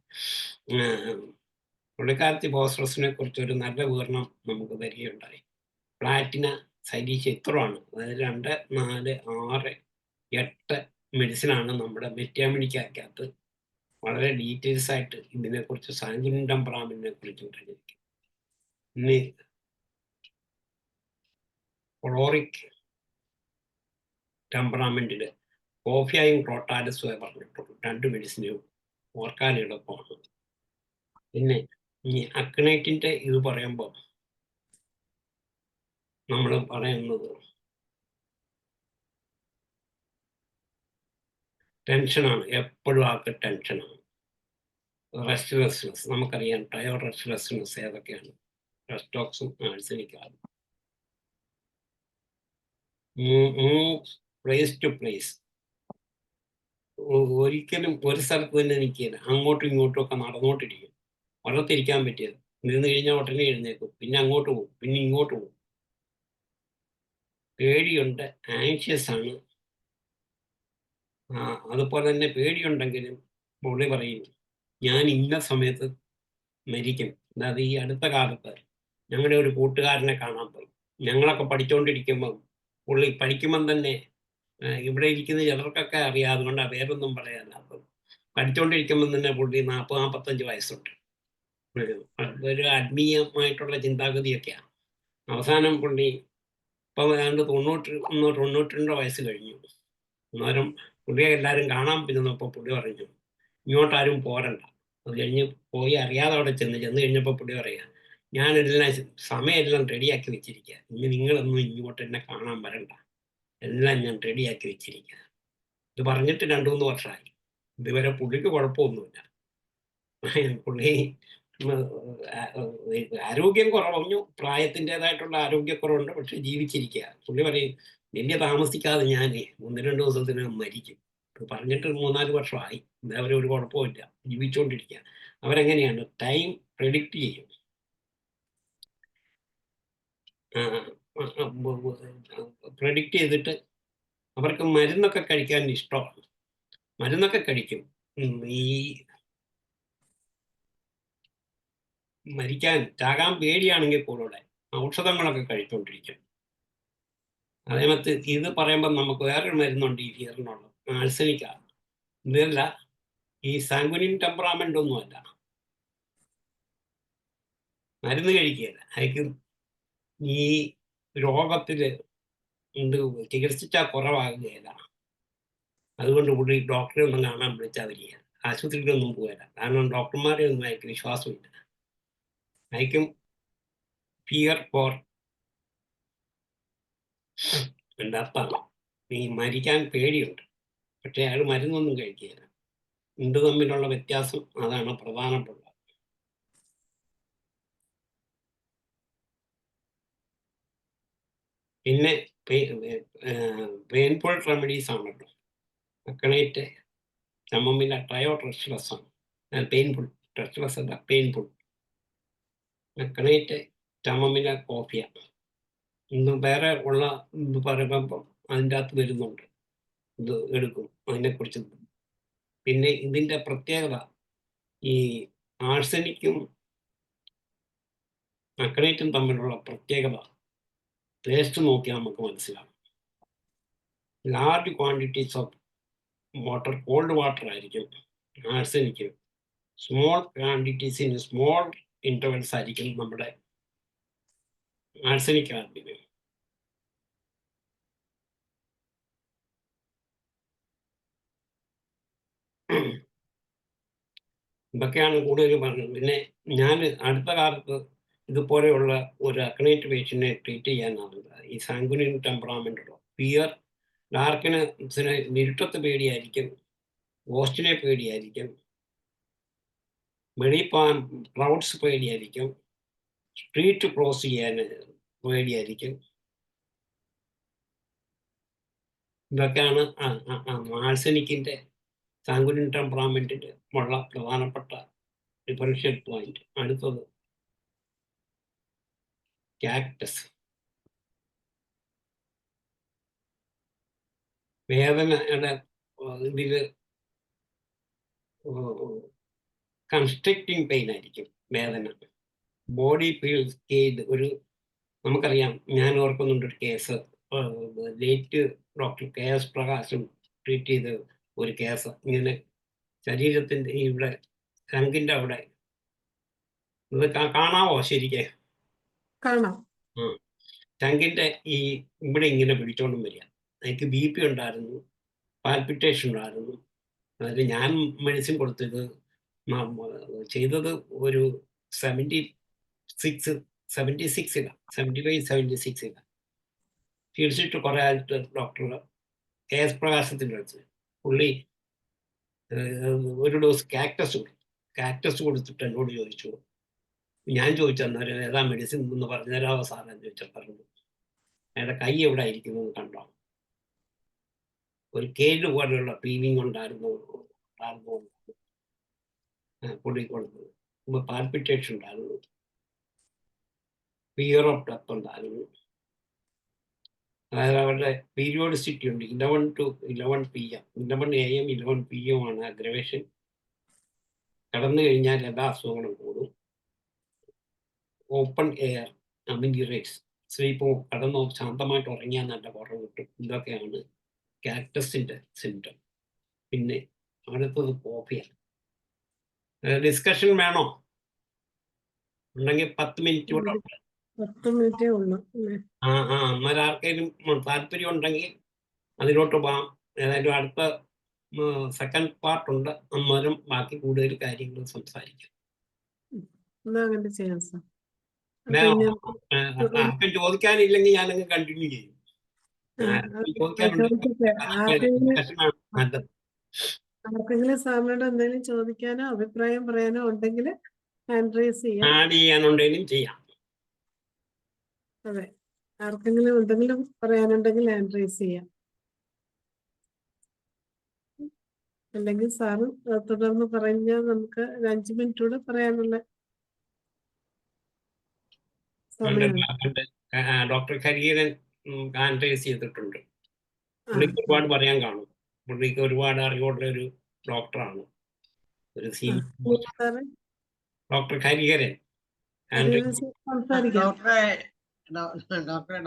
പുള്ളിക്കാരത്തി ഫോസ്ഫറസിനെ കുറിച്ച് ഒരു നല്ല വിവരണം നമുക്ക് തരികയുണ്ടായി. പ്ലാറ്റിന, സൈലീഷ്യ ഇത്രയാണ്. അതായത് 2, 4, 6, 8 മെഡിസിനാണ് നമ്മുടെ മെറ്റാമിനിക്കകത്ത് വളരെ ഡീറ്റെയിൽസ് ആയിട്ട് ഇതിനെക്കുറിച്ച് സാങ്കുനിൻ ടെമ്പറാമെന്റിനെ കുറിച്ച് പറഞ്ഞിരിക്കും. ഇനി കൊളോറിക് ടെമ്പറാമെന്റിൽ കോഫിയായും ക്രോട്ടാലിസും പറഞ്ഞിട്ടുള്ളൂ. 2 മെഡിസിനും ഓർക്കാൻ എളുപ്പമാണ്. പിന്നെ ഈ അക്നൈറ്റിൻ്റെ ഇത് പറയുമ്പോൾ നമ്മൾ പറയുന്നത് ടെൻഷനാണ്. എപ്പോഴും ആൾക്ക് ടെൻഷനാണ്. റെസ്റ്റ്ലെസ്നെസ് നമുക്കറിയാം. ടയർ റെസ്റ്റ്ലെസ്നെസ് ഏതൊക്കെയാണ്? റെസ്റ്റോക്സും ആഴ്സനിക്കാണ്. Place to place. ഒരിക്കലും ഒരു സ്ഥലത്ത് തന്നെ നിൽക്കില്ല. അങ്ങോട്ടും ഇങ്ങോട്ടും ഒക്കെ നടന്നുകൊണ്ടിരിക്കും. ഒരിടത്തിരിക്കാൻ പറ്റിയത് നിന്ന് കഴിഞ്ഞാൽ ഉടനെ എഴുന്നേക്കും. പിന്നെ അങ്ങോട്ട് പോകും, പിന്നെ ഇങ്ങോട്ട് പോകും. പേടിയുണ്ട്, ആൻഷ്യസ് ആണ്. അതുപോലെ തന്നെ പേടിയുണ്ടെങ്കിലും പുള്ളി പറയും ഞാൻ ഇന്ന സമയത്ത് മരിക്കും. അതായത് ഈ അടുത്ത കാലത്ത് ഞങ്ങളുടെ ഒരു കൂട്ടുകാരനെ കാണാൻ പോയി. ഞങ്ങളൊക്കെ പഠിച്ചുകൊണ്ടിരിക്കുമ്പം പുള്ളി പഠിക്കുമ്പം തന്നെ ഇവിടെ ഇരിക്കുന്ന ചിലർക്കൊക്കെ അറിയാം, അതുകൊണ്ട് ആ പേരൊന്നും പറയാല്ല. അപ്പം പഠിച്ചുകൊണ്ടിരിക്കുമ്പം തന്നെ പുള്ളി 40-45 വയസ്സുണ്ട്. ഒരു ആത്മീയമായിട്ടുള്ള ചിന്താഗതിയൊക്കെയാണ്. അവസാനം പുള്ളി ഇപ്പം ഏതാണ്ട് 92 വയസ്സ് കഴിഞ്ഞു. അന്നേരം പുള്ളിയെ എല്ലാവരും കാണാൻ പറ്റുന്നപ്പോൾ പുള്ളി പറഞ്ഞു ഇങ്ങോട്ടാരും പോരണ്ട, അത് കഴിഞ്ഞ് പോയി അറിയാതെ അവിടെ ചെന്ന് കഴിഞ്ഞപ്പോൾ പുള്ളി പറയാ, ഞാനെല്ലാം സമയമെല്ലാം റെഡിയാക്കി വെച്ചിരിക്കുക, ഇനി നിങ്ങളൊന്നും ഇങ്ങോട്ട് എന്നെ കാണാൻ വരണ്ട, എല്ലാം ഞാൻ റെഡിയാക്കി വെച്ചിരിക്കുക. ഇത് പറഞ്ഞിട്ട് 2-3 വർഷമായി. ഇതുവരെ പുള്ളിക്ക് കുഴപ്പമൊന്നുമില്ല. പുള്ളി ആരോഗ്യം കുറവഞ്ഞു, പ്രായത്തിൻ്റെതായിട്ടുള്ള ആരോഗ്യക്കുറവുണ്ട്, പക്ഷെ ജീവിച്ചിരിക്കുക. പുള്ളി പറയും, വലിയ താമസിക്കാതെ ഞാൻ 1-2 ദിവസത്തിന് മരിക്കും. പറഞ്ഞിട്ട് 3-4 വർഷമായി. അവരൊരു കുഴപ്പമില്ല, ജീവിച്ചുകൊണ്ടിരിക്കുക. അവരെങ്ങനെയാണ് ടൈം പ്രെഡിക്റ്റ് ചെയ്യും. പ്രെഡിക്റ്റ് ചെയ്തിട്ട് അവർക്ക് മരുന്നൊക്കെ കഴിക്കാൻ ഇഷ്ടമാണ്. മരുന്നൊക്കെ കഴിക്കും. ഈ ചാകാൻ പേടിയാണെങ്കിൽ കൂടെ ഔഷധങ്ങളൊക്കെ കഴിച്ചുകൊണ്ടിരിക്കും. അതേമത്ത് ഇത് പറയുമ്പോൾ നമുക്ക് വേറൊരു മരുന്നുണ്ട് ഈ ഫിയറിനുള്ളത്, ആഴ്സനിക്കാണ്. ഇതല്ല, ഈ സാങ്കുനിൻ ടെമ്പറാമെന്റ് ഒന്നുമല്ല. മരുന്ന് കഴിക്കുകയല്ല, അയക്ക് ഈ രോഗത്തില് ചികിത്സിച്ചാൽ കുറവാകുകയില്ല. അതുകൊണ്ട് കൂടി ഡോക്ടറെ ഒന്നും കാണാൻ വിളിച്ചാൽ വരിക, ആശുപത്രിയിലൊന്നും പോകില്ല. കാരണം ഡോക്ടർമാരെ ഒന്നും അയക്ക് വിശ്വാസമില്ല. അയക്കും ഫിയർ ഫോർ എൻ്റെ അർത്ഥമാണ് ഈ മരിക്കാൻ പേടിയുണ്ട്, പക്ഷെ അയാൾ മരുന്നൊന്നും കഴിക്കുകയില്ല. ഇത് തമ്മിലുള്ള വ്യത്യാസം അതാണ് പ്രധാനപ്പെട്ടത്. പിന്നെ പെയിൻഫുൾ റെമഡീസ് ആണല്ലോ. അക്കണേറ്റ് ചമമില്ല ട്രയോ ട്രസ്റ്റ്ലെസ് ആണ്. പെയിൻഫുൾ ട്രസ്റ്റ്ലെസ് അല്ല, പെയിൻഫുൾ. അക്കണേറ്റ് ചമമില്ല കോഫിയ. ഇന്ന് വേറെ ഉള്ള ഇത് പറയുമ്പം അതിൻ്റെ അകത്ത് വരുന്നുണ്ട്, ഇത് എടുക്കും അതിനെക്കുറിച്ച്. പിന്നെ ഇതിൻ്റെ പ്രത്യേകത, ഈ ആഴ്സനിക്കും അക്കണേറ്റും തമ്മിലുള്ള പ്രത്യേകത ടേസ്റ്റ് നോക്കിയാൽ നമുക്ക് മനസ്സിലാവും. Large quantities of water, cold water ആയിരിക്കും arsenic. Small quantities in small intervals ആയിരിക്കും നമ്മുടെ ആഴ്സനിക് ആർഡിന്. ഇതൊക്കെയാണ് കൂടുതൽ പറഞ്ഞത്. പിന്നെ ഞാൻ അടുത്ത കാലത്ത് ഇതുപോലെയുള്ള ഒരു അക്കണേറ്റ് പേഷ്യനെ ട്രീറ്റ് ചെയ്യാനാണ് ഈ സാങ്കുനിൻ ടെമ്പറാമെന്റ്. ഫിയർ, ഡാർക്കിന് ഇരുട്ടത്ത് പേടിയായിരിക്കും, ഗോസ്റ്റിനെ പേടിയായിരിക്കും, വെളിപ്പാൻ ക്രൗഡ്സ് പേടിയായിരിക്കും, സ്ട്രീറ്റ് ക്രോസ് ചെയ്യാൻ പേടിയായിരിക്കും. ഇതൊക്കെയാണ് ആഴ്സനിക്കിൻ്റെ സാങ്കുനിൻ ടെമ്പറാമെന്റിന്റെ ഉള്ള പ്രധാനപ്പെട്ട ഡിഫറൻഷ്യൽ പോയിന്റ്. അടുത്തത് കാക്ടസ്. വേദനയുടെ ഇതില് കൺസ്ട്രക്റ്റിംഗ് പെയിൻ ആയിരിക്കും വേദന. Body feels cold. നമുക്കറിയാം, ഞാൻ ഓർക്കുന്നുണ്ട് ഒരു case, late doctor KS Prakasham treat ചെയ്ത ഒരു കേസ്. ഇങ്ങനെ ശരീരത്തിൻ്റെ ഇവിടെ ചങ്കിൻ്റെ അവിടെ, ഇത് കാണാവോ ശരിക്കും? കാണാം. ചങ്കിൻ്റെ ഈ ഇവിടെ ഇങ്ങനെ പിടിച്ചോണ്ടും വരിക. എനിക്ക് BP ഉണ്ടായിരുന്നു, പാൽപിറ്റേഷൻ ഉണ്ടായിരുന്നു. അതിൽ ഞാൻ മെഡിസിൻ കൊടുത്തത് ചെയ്തത് ഒരു 75-76 ചികിത്സിച്ചിട്ട് കുറെ ആയിട്ട് ഡോക്ടർ KS പ്രകാശത്തിൻ്റെ അടുത്ത് പുള്ളി ഒരു ഡോസ് കാക്ടസ് കൊടുത്തിട്ട് എന്നോട് ചോദിച്ചു. ഞാൻ ചോദിച്ചന്നേരം ഏതാ മെഡിസിൻ എന്ന് പറഞ്ഞുതരാമോ സാറെന്ന് ചോദിച്ചാൽ പറഞ്ഞു, അയാളുടെ കൈ എവിടെ ആയിരിക്കുന്നു കണ്ടോ, ഒരു കേജ് പോലെയുള്ള പീവിങ് ഉണ്ടായിരുന്നു പുള്ളി കൊടുത്തത്. പാൽപിറ്റേഷൻ ഉണ്ടായിരുന്നു, ഫിയർ ഓഫ് ഡെത്ത് ഉണ്ടായിരുന്നു. അതായത് അവരുടെ പീരിയോഡിസിറ്റി ഉണ്ട്, 11 to 11 PM, 11 AM 11 PM ആണ് അഗ്രവേഷൻ. കടന്നു കഴിഞ്ഞാൽ എല്ലാ അസുഖങ്ങളും കൂടും. ഓപ്പൺ എയർ അമിനിറേറ്റ്സ്, സ്ലീപ്പ്, കടന്നു ശാന്തമായിട്ട് ഉറങ്ങിയാൽ നല്ല കുറവ് കിട്ടും. ഇതൊക്കെയാണ് കാക്ടസിന്റെ സിംറ്റം. പിന്നെ അടുത്തത് കോഫിയാണ്. ഡിസ്കഷൻ വേണോ? ഉണ്ടെങ്കിൽ 10 മിനിറ്റ് കൂടെ. 10 മിനിറ്റേ ഉള്ളൂ. അന്നേരം ആർക്കെങ്കിലും താല്പര്യം ഉണ്ടെങ്കിൽ അതിലോട്ട് പോകാം. ഏതായാലും അടുത്ത സെക്കൻഡ് പാർട്ട് ഉണ്ട്, അന്നേരം ബാക്കി കൂടുതൽ കാര്യങ്ങൾ സംസാരിക്കാം. എന്നാ അങ്ങനെ ചെയ്യാം സാർ. പിന്നെ പിന്നെ ആർക്കും ചോദിക്കാനില്ലെങ്കിൽ ഞാനങ്ങ് കണ്ടിന്യൂ ചെയ്യും. ചോദിക്കട്ടെ, ആർക്കെങ്കിലും നല്ലത്. ആർക്കെങ്കിലും സാറിനോട് എന്തെങ്കിലും ചോദിക്കാനോ അഭിപ്രായം പറയാനോ ഉണ്ടെങ്കിൽ ഹാൻഡ് റൈസ് ചെയ്യാം. ആഡ് ചെയ്യാനുണ്ടെങ്കിലും ചെയ്യാം. അതെ, ആർക്കെങ്കിലും എന്തെങ്കിലും പറയാനുണ്ടെങ്കിൽ ഹാൻഡ് റൈസ് ചെയ്യാം. അല്ലെങ്കിൽ സാറ് തുടർന്ന് പറഞ്ഞാൽ നമുക്ക് ഒരു 5 മിനിറ്റ് കൂടെ പറയാനുള്ള സമയമുണ്ട്. ഡോക്ടർ കരിയരൻ ഹാൻഡ് റൈസ് ചെയ്തിട്ടുണ്ട്. പുള്ളിക്ക് ഒരുപാട് പറയാൻ കാണും. പുള്ളിക്ക് ഒരുപാട് അറിവുള്ള ഒരു ഡോക്ടറാണ്. ഒരു ഡോക്ടർ കരിയരൻ.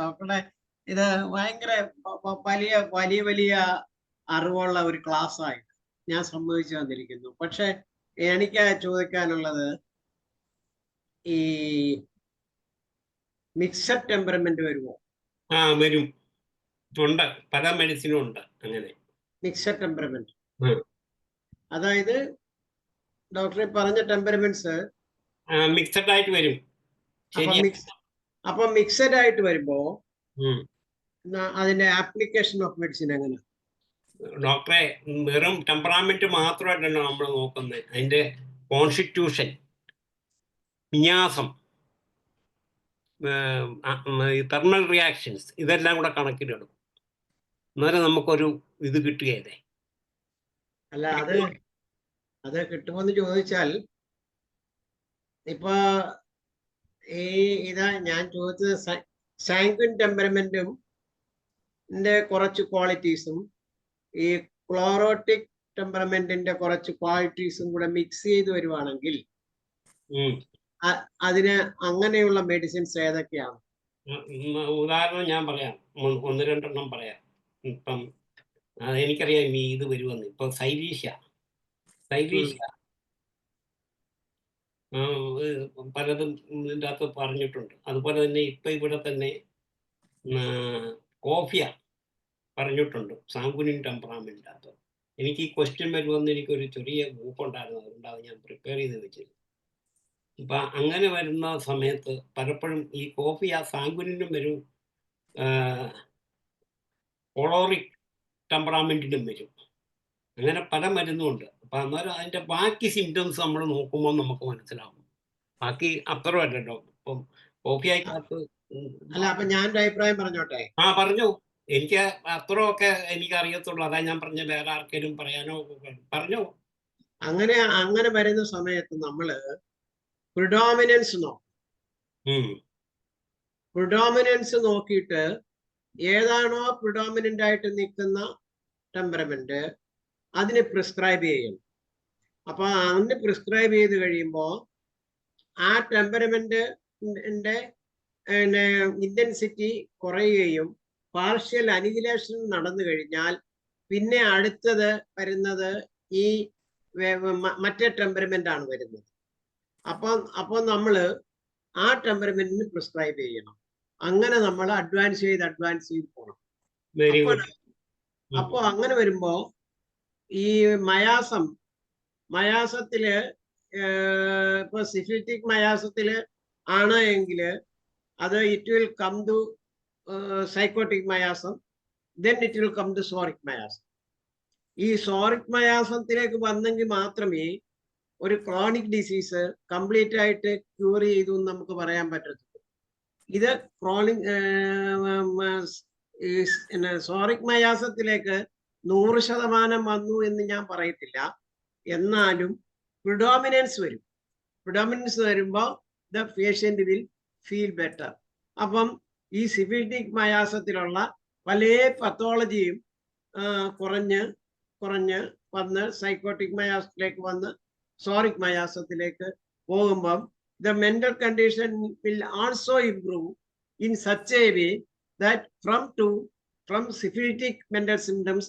ഡോക്ടറെ ഇത് ഭയങ്കര വലിയ അറിവുള്ള ഒരു ക്ലാസ് ആയിട്ട് ഞാൻ സമ്മതിച്ചു വന്നിരിക്കുന്നു. പക്ഷെ എനിക്ക് ചോദിക്കാനുള്ളത്, ഈ മിക്സഡ് ടെമ്പറമെന്റ് വരുമോ? വരും, ഉണ്ട്. പല മെഡിസിനും ഉണ്ട് അങ്ങനെ മിക്സഡ് ടെമ്പറമെന്റ്. അതായത് ഡോക്ടറെ പറഞ്ഞ ടെമ്പറമെന്റ്സ് മിക്സഡ് ആയിട്ട് വരും. അപ്പൊ മിക്സഡ് ആയിട്ട് വരുമ്പോ അതിന്റെ ആപ്ലിക്കേഷൻ ഓഫ് മെഡിസിൻ എങ്ങനെ? ഡോക്ടറെ, വെറും ടെമ്പറാമെന്റ് മാത്രമായിട്ടല്ലോ നമ്മൾ നോക്കുന്നത്. അതിന്റെ കോൺസ്റ്റിറ്റ്യൂഷൻ, വിന്യാസം, തെർമൽ റിയാക്ഷൻസ്, ഇതെല്ലാം കൂടെ കണക്കിലിടും. അന്നേരം നമുക്കൊരു ഇത് കിട്ടുകയല്ലേ. അല്ല, അത് കിട്ടുമെന്ന് ചോദിച്ചാൽ, ഇപ്പൊ ഇതാ ഞാൻ ചോദിച്ചത്, സാങ്ക്വിൻ ടെമ്പറമെന്റും കുറച്ച് ക്വാളിറ്റീസും ഈ ക്ലോറോട്ടിക് ടെമ്പറമെന്റിന്റെ കുറച്ച് ക്വാളിറ്റീസും കൂടെ മിക്സ് ചെയ്ത് വരുവാണെങ്കിൽ അതിന് അങ്ങനെയുള്ള മെഡിസിൻസ് ഏതൊക്കെയാണ്? ഉദാഹരണം ഞാൻ പറയാം, 1-2 പറയാം. ഇപ്പം എനിക്കറിയാം ഈ ഇത് വരുമെന്ന്. ഇപ്പൊ സൈലീഷ്യ പലതും ഇതിൻ്റെ അകത്ത് പറഞ്ഞിട്ടുണ്ട്. അതുപോലെ തന്നെ ഇപ്പൊ ഇവിടെ തന്നെ കോഫിയ പറഞ്ഞിട്ടുണ്ട്, സാങ്കുനിൻ ടെമ്പറാമെന്റ് അകത്ത്. എനിക്ക് ഈ ക്വസ്റ്റ്യൻ വരുമെന്ന് എനിക്കൊരു ചെറിയ ഗ്രൂപ്പ് ഉണ്ടായിരുന്നു, അതുകൊണ്ടാണ് ഞാൻ പ്രിപ്പയർ ചെയ്ത് വെച്ചത്. ഇപ്പൊ അങ്ങനെ വരുന്ന സമയത്ത് പലപ്പോഴും ഈ കോഫിയ സാങ്കുനിനും വരും, കൊളോറിക് ടെമ്പറാമെന്റിനും വരും. അങ്ങനെ പല മരുന്നുമുണ്ട്. അപ്പൊ അന്നേരം അതിന്റെ ബാക്കി സിംറ്റംസ് നമ്മൾ നോക്കുമ്പോൾ നമുക്ക് മനസ്സിലാവും. ബാക്കി അത്രയല്ലല്ലോ. ഇപ്പം കോഫിയായിക്കകത്ത് അല്ല, അപ്പൊ ഞാൻ അഭിപ്രായം പറഞ്ഞോട്ടെ? പറഞ്ഞു. എനിക്ക് അത്രയൊക്കെ എനിക്ക് അറിയത്തുള്ളൂ. അതാ ഞാൻ പറഞ്ഞ, വേറെ ആർക്കെങ്കിലും പറയാനോ പറഞ്ഞോ. അങ്ങനെ വരുന്ന സമയത്ത് നമ്മള് പ്രിഡോമിനൻസ് നോക്കും. പ്രിഡോമിനൻസ് നോക്കിയിട്ട് ഏതാണോ പ്രിഡോമിനന്റ് ആയിട്ട് നിൽക്കുന്ന ടെമ്പറമെന്റ് അതിന് പ്രിസ്ക്രൈബ് ചെയ്യും. അപ്പൊ അതിന് പ്രിസ്ക്രൈബ് ചെയ്ത് കഴിയുമ്പോൾ ആ ടെമ്പറമെന്റിന്റെ ഇന്റൻസിറ്റി കുറയുകയും പാർഷ്യൽ അനിഹിലേഷൻ നടന്നു കഴിഞ്ഞാൽ പിന്നെ അടുത്തത് വരുന്നത് ഈ മറ്റേ ടെമ്പറമെന്റ് ആണ് വരുന്നത്. അപ്പൊ നമ്മള് ആ ടെമ്പറമെന്റിന് പ്രിസ്ക്രൈബ് ചെയ്യണം. അങ്ങനെ നമ്മൾ അഡ്വാൻസ് ചെയ്ത് പോകണം. അപ്പൊ അങ്ങനെ വരുമ്പോ ഈ മയാസത്തില് ഇപ്പൊ സിഫിലിറ്റിക് മയാസത്തില് ആണ് എങ്കിൽ അത് it will come to psychotic miasm, then it will come to psoric miasm. ഈ സോറിക് മയാസത്തിലേക്ക് വന്നെങ്കിൽ മാത്രമേ ഒരു ക്രോണിക് ഡിസീസ് കംപ്ലീറ്റ് ആയിട്ട് ക്യൂർ ചെയ്തു എന്ന് നമുക്ക് പറയാൻ പറ്റത്തുള്ളൂ. ഇത് ക്രോണിക് സോറിക് മയാസത്തിലേക്ക് 100% വന്നു എന്ന് ഞാൻ പറയത്തില്ല. എന്നാലും പ്രിഡോമിനൻസ് വരും. പ്രിഡോമിനൻസ് വരുമ്പോൾ the patient will feel better. അപ്പം ഈ സിഫിലിറ്റിക് മയാസത്തിലുള്ള പല പത്തോളജിയും കുറഞ്ഞ് വന്ന് സൈക്കോട്ടിക് മയാസത്തിലേക്ക് വന്ന് സോറിക് മയാസത്തിലേക്ക് പോകുമ്പം the mental condition will also improve in such a way that from syphilitic mental symptoms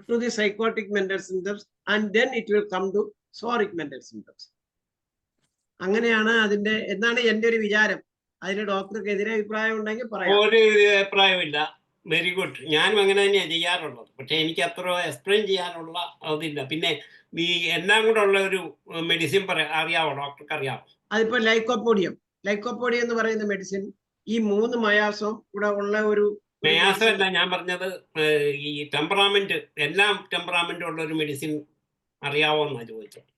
to the psychotic mental symptoms, and then it will come to soric mental symptoms. അങ്ങനെയാണ് അതിന്റെ എന്നാണ് എൻ്റെ ഒരു വിചാരം. അതിന് ഡോക്ടർക്ക് എതിരെ അഭിപ്രായം ഉണ്ടെങ്കിൽ പറയാം. ഒരു അഭിപ്രായമില്ല. Very good. ഞാനും അങ്ങനെ തന്നെയാണ് ചെയ്യാറുള്ളത്. പക്ഷെ എനിക്ക് അത്ര എക്സ്പ്ലെയിൻ ചെയ്യാനുള്ള അതില്ല. പിന്നെ ഈ എല്ലാം കൂടെ ഉള്ള ഒരു മെഡിസിൻ അറിയാവോ? ഡോക്ടർക്ക് അറിയാമോ? അതിപ്പോ ലൈക്കോപോഡിയം എന്ന് പറയുന്ന മെഡിസിൻ ഈ 3 മയാസം കൂടെ ഉള്ള ഒരു പ്രയാസമല്ല ഞാൻ പറഞ്ഞത്. ഈ ടെമ്പറാമെന്റ്, എല്ലാം ടെമ്പറാമെന്റ് ഉള്ള ഒരു മെഡിസിൻ അറിയാവോ എന്നാ ചോദിച്ചത്.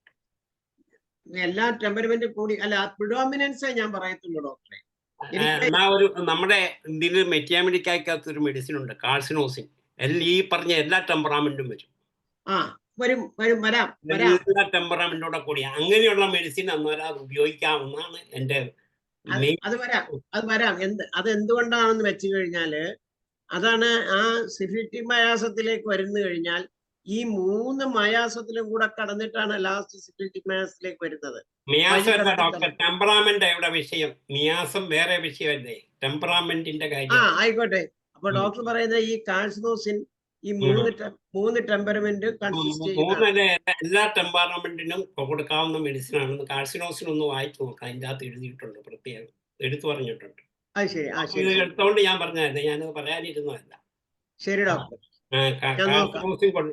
എല്ലാ ടെമ്പർമെന്റ് കൂടി അല്ല, പ്രിഡോമിനൻസ് ഞാൻ പറയത്തുള്ളൂ ഡോക്ടറെ. എന്നാ ഒരു നമ്മുടെ ഇതിൽ മെറ്റിയാമെഡിക്കകത്ത് ഒരു മെഡിസിൻ ഉണ്ട്, കാർസിനോസിൻ. ഈ പറഞ്ഞ എല്ലാ ടെമ്പറാമെന്റും വരും. വരാം. എല്ലാ ടെമ്പറാമെന്റോടെ കൂടി അങ്ങനെയുള്ള മെഡിസിൻ അന്നേരം അത് ഉപയോഗിക്കാവുന്നതാണ് എന്റെ അത് വരാം. അതെന്തുകൊണ്ടാണെന്ന് വെച്ച് കഴിഞ്ഞാല് അതാണ് ആ സിഫിലിറ്റിക് മയാസത്തിലേക്ക് വരുന്നു കഴിഞ്ഞാൽ ഈ 3 മയാസത്തിലും കൂടെ കടന്നിട്ടാണ് ലാസ്റ്റ് സിഫിലിറ്റിക് മയാസത്തിലേക്ക് വരുന്നത്. മിയാസമല്ല ഡോക്ടർ, ടെമ്പറാമെന്റ് ഇവിടെ വിഷയം. മിയാസം വേറെ വിഷയമല്ലേ, ടെമ്പറാമെന്റിന്റെ കാര്യം. ആയിക്കോട്ടെ. അപ്പൊ ഡോക്ടർ പറയുന്നത് ഈ കാർസിനോസിൻ ഈ 3 ടെമ്പറമെന്റ് കൺസിസ്റ്റ് ചെയ്യുന്ന എല്ലാ ടെമ്പറാമെന്റിനും കൊടുക്കാവുന്ന മെഡിസിൻ ആണെന്ന് കാർസിനോസിൻ ഒന്ന് വായിച്ചു നോക്കാം. അതിൻ്റെ അകത്ത് എഴുതിയിട്ടുണ്ട്, പ്രത്യേകം എടുത്തു പറഞ്ഞിട്ടുണ്ട്. ഇത് എടുത്തോണ്ട് ഞാൻ പറഞ്ഞതല്ല, ഞാനത് പറയാനിരുന്നതല്ല. ശരി ഡോക്ടർ.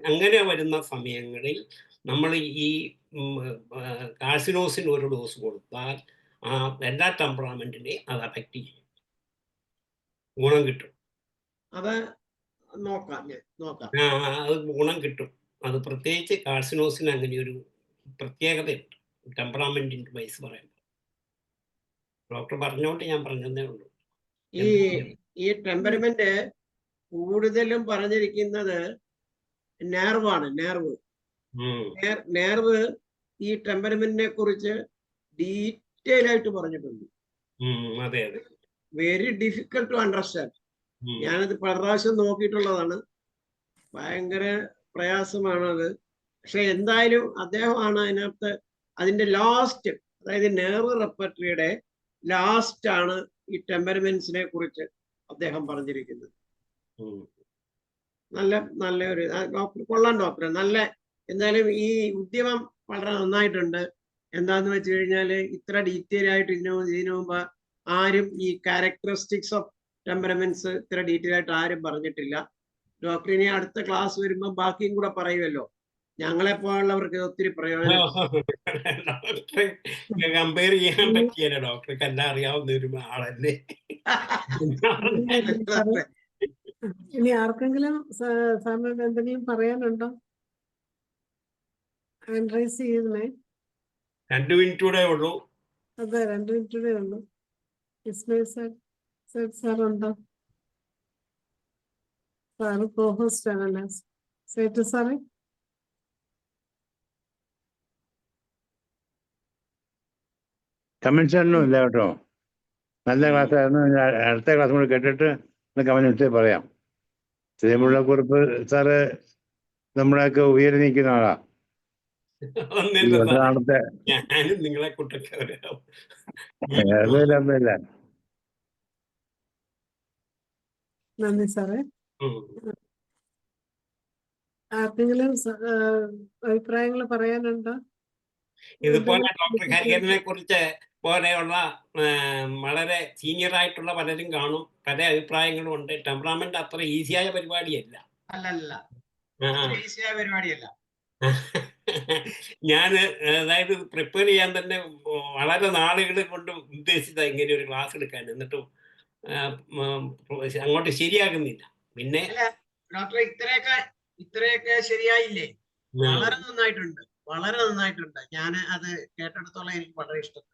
അങ്ങനെ വരുന്ന സമയങ്ങളിൽ നമ്മൾ ഈ കാർസിനോസിൻ ഒരു ഡോസ് കൊടുത്താൽ എല്ലാ ടെമ്പറാമെന്റിനെയും അത് അഫക്റ്റ് ചെയ്യും, ഗുണം കിട്ടും. അത് അത് ഗുണം കിട്ടും. അത് പ്രത്യേകിച്ച് കാർസിനോസിന് അങ്ങനെ ഒരു പ്രത്യേകതയുണ്ട് ടെമ്പറാമെന്റിന്റെ വയസ്സ് പറയുമ്പോൾ. ഡോക്ടർ പറഞ്ഞോണ്ട് ഞാൻ പറഞ്ഞതേ ഉള്ളൂ. ഈ ടെമ്പറമെന്റ് കൂടുതലും പറഞ്ഞിരിക്കുന്നത് നെർവ് ഈ ടെമ്പറമെന്റിനെ കുറിച്ച് ഡീറ്റെയിൽ ആയിട്ട് പറഞ്ഞിട്ടുണ്ട്. Very difficult to understand. ഞാനത് പല പ്രാവശ്യം നോക്കിയിട്ടുള്ളതാണ്. ഭയങ്കര പ്രയാസമാണത്. പക്ഷെ എന്തായാലും അദ്ദേഹമാണ് അതിനകത്ത് അതിന്റെ ലാസ്റ്റ്, അതായത് നെർവ് റെപ്പർട്ടറിയുടെ ലാസ്റ്റ് ആണ് ഈ ടെമ്പറമെന്റ്സിനെ കുറിച്ച് അദ്ദേഹം പറഞ്ഞിരിക്കുന്നത്. നല്ല ഒരു ഡോക്ടർ, കൊള്ളാം ഡോക്ടർ. എന്തായാലും ഈ ഉദ്യമം വളരെ നന്നായിട്ടുണ്ട്. എന്താന്ന് വെച്ച് കഴിഞ്ഞാല് ഇത്ര ഡീറ്റെയിൽ ആയിട്ട് ഇതിനു മുമ്പ് ആരും ഈ ക്യാരക്ടറിസ്റ്റിക്സ് ഓഫ് ടെമ്പറമെന്റ്സ് ഇത്ര ഡീറ്റെയിൽ ആയിട്ട് ആരും പറഞ്ഞിട്ടില്ല. ഡോക്ടർ ഇനി അടുത്ത ക്ലാസ് വരുമ്പോ ബാക്കിയും കൂടെ പറയുമല്ലോ. ഞങ്ങളെ പോലുള്ളവർക്ക് ഒത്തിരി പ്രയോജനം. കമ്പയർ ചെയ്യാൻ പറ്റിയല്ലോ, ഡോക്ടർക്ക് എല്ലാം അറിയാവുന്ന ഒരു ആളല്ലേ. ഇനി ആർക്കെങ്കിലും സാറിനോട് എന്തെങ്കിലും പറയാനുണ്ടോ? ഹാൻഡ് റൈസ് ചെയ്യുന്നേ. 2 മിനിറ്റ് കൂടെ ഉള്ളൂ. അതെ, 2 മിനിറ്റ് കൂടെ ഉള്ളൂ. ഇസ്മയിൽ സാർ ഉണ്ടോ? സാറ് കോഹോസ്റ്റ് ആണല്ലേ. സേറ്റു സാറേ. കമന്റ്സ് ഒന്നും ഇല്ല കേട്ടോ. നല്ല ക്ലാസ് ആയിരുന്നു. അടുത്ത ക്ലാസ് കൂടി കേട്ടിട്ട് കമന്റ്സ് പറയാം. ശ്രീമുള്ളക്കുറിപ്പ് സാറ് നമ്മളെയൊക്കെ ഉയർന്നു നിൽക്കുന്ന ആളാ. നിങ്ങളെ നന്ദി സാറേ. ആർക്കെങ്കിലും അഭിപ്രായങ്ങൾ പറയാനുണ്ടോ? ഇതുപോലെ ഡോക്ടർ ഹരിഹരനെ കുറിച്ച് പോലെയുള്ള വളരെ സീനിയർ ആയിട്ടുള്ള പലരും കാണും, പല അഭിപ്രായങ്ങളും ഉണ്ട്. ടെമ്പറാമെന്റ് അത്ര ഈസിയായ പരിപാടിയല്ല. ഞാൻ അതായത് പ്രിപ്പയർ ചെയ്യാൻ തന്നെ വളരെ നാളുകൾ കൊണ്ട് ഉദ്ദേശിച്ച ഇങ്ങനെ ഒരു ക്ലാസ് എടുക്കാൻ, എന്നിട്ടും അങ്ങോട്ട് ശരിയാകുന്നില്ല. പിന്നെ ഡോക്ടർ ഇത്രയൊക്കെ ശരിയായില്ലേ? വളരെ നന്നായിട്ടുണ്ട്. ഞാൻ അത് കേട്ടെടുത്തോളം എനിക്ക് വളരെ ഇഷ്ടപ്പെട്ടു.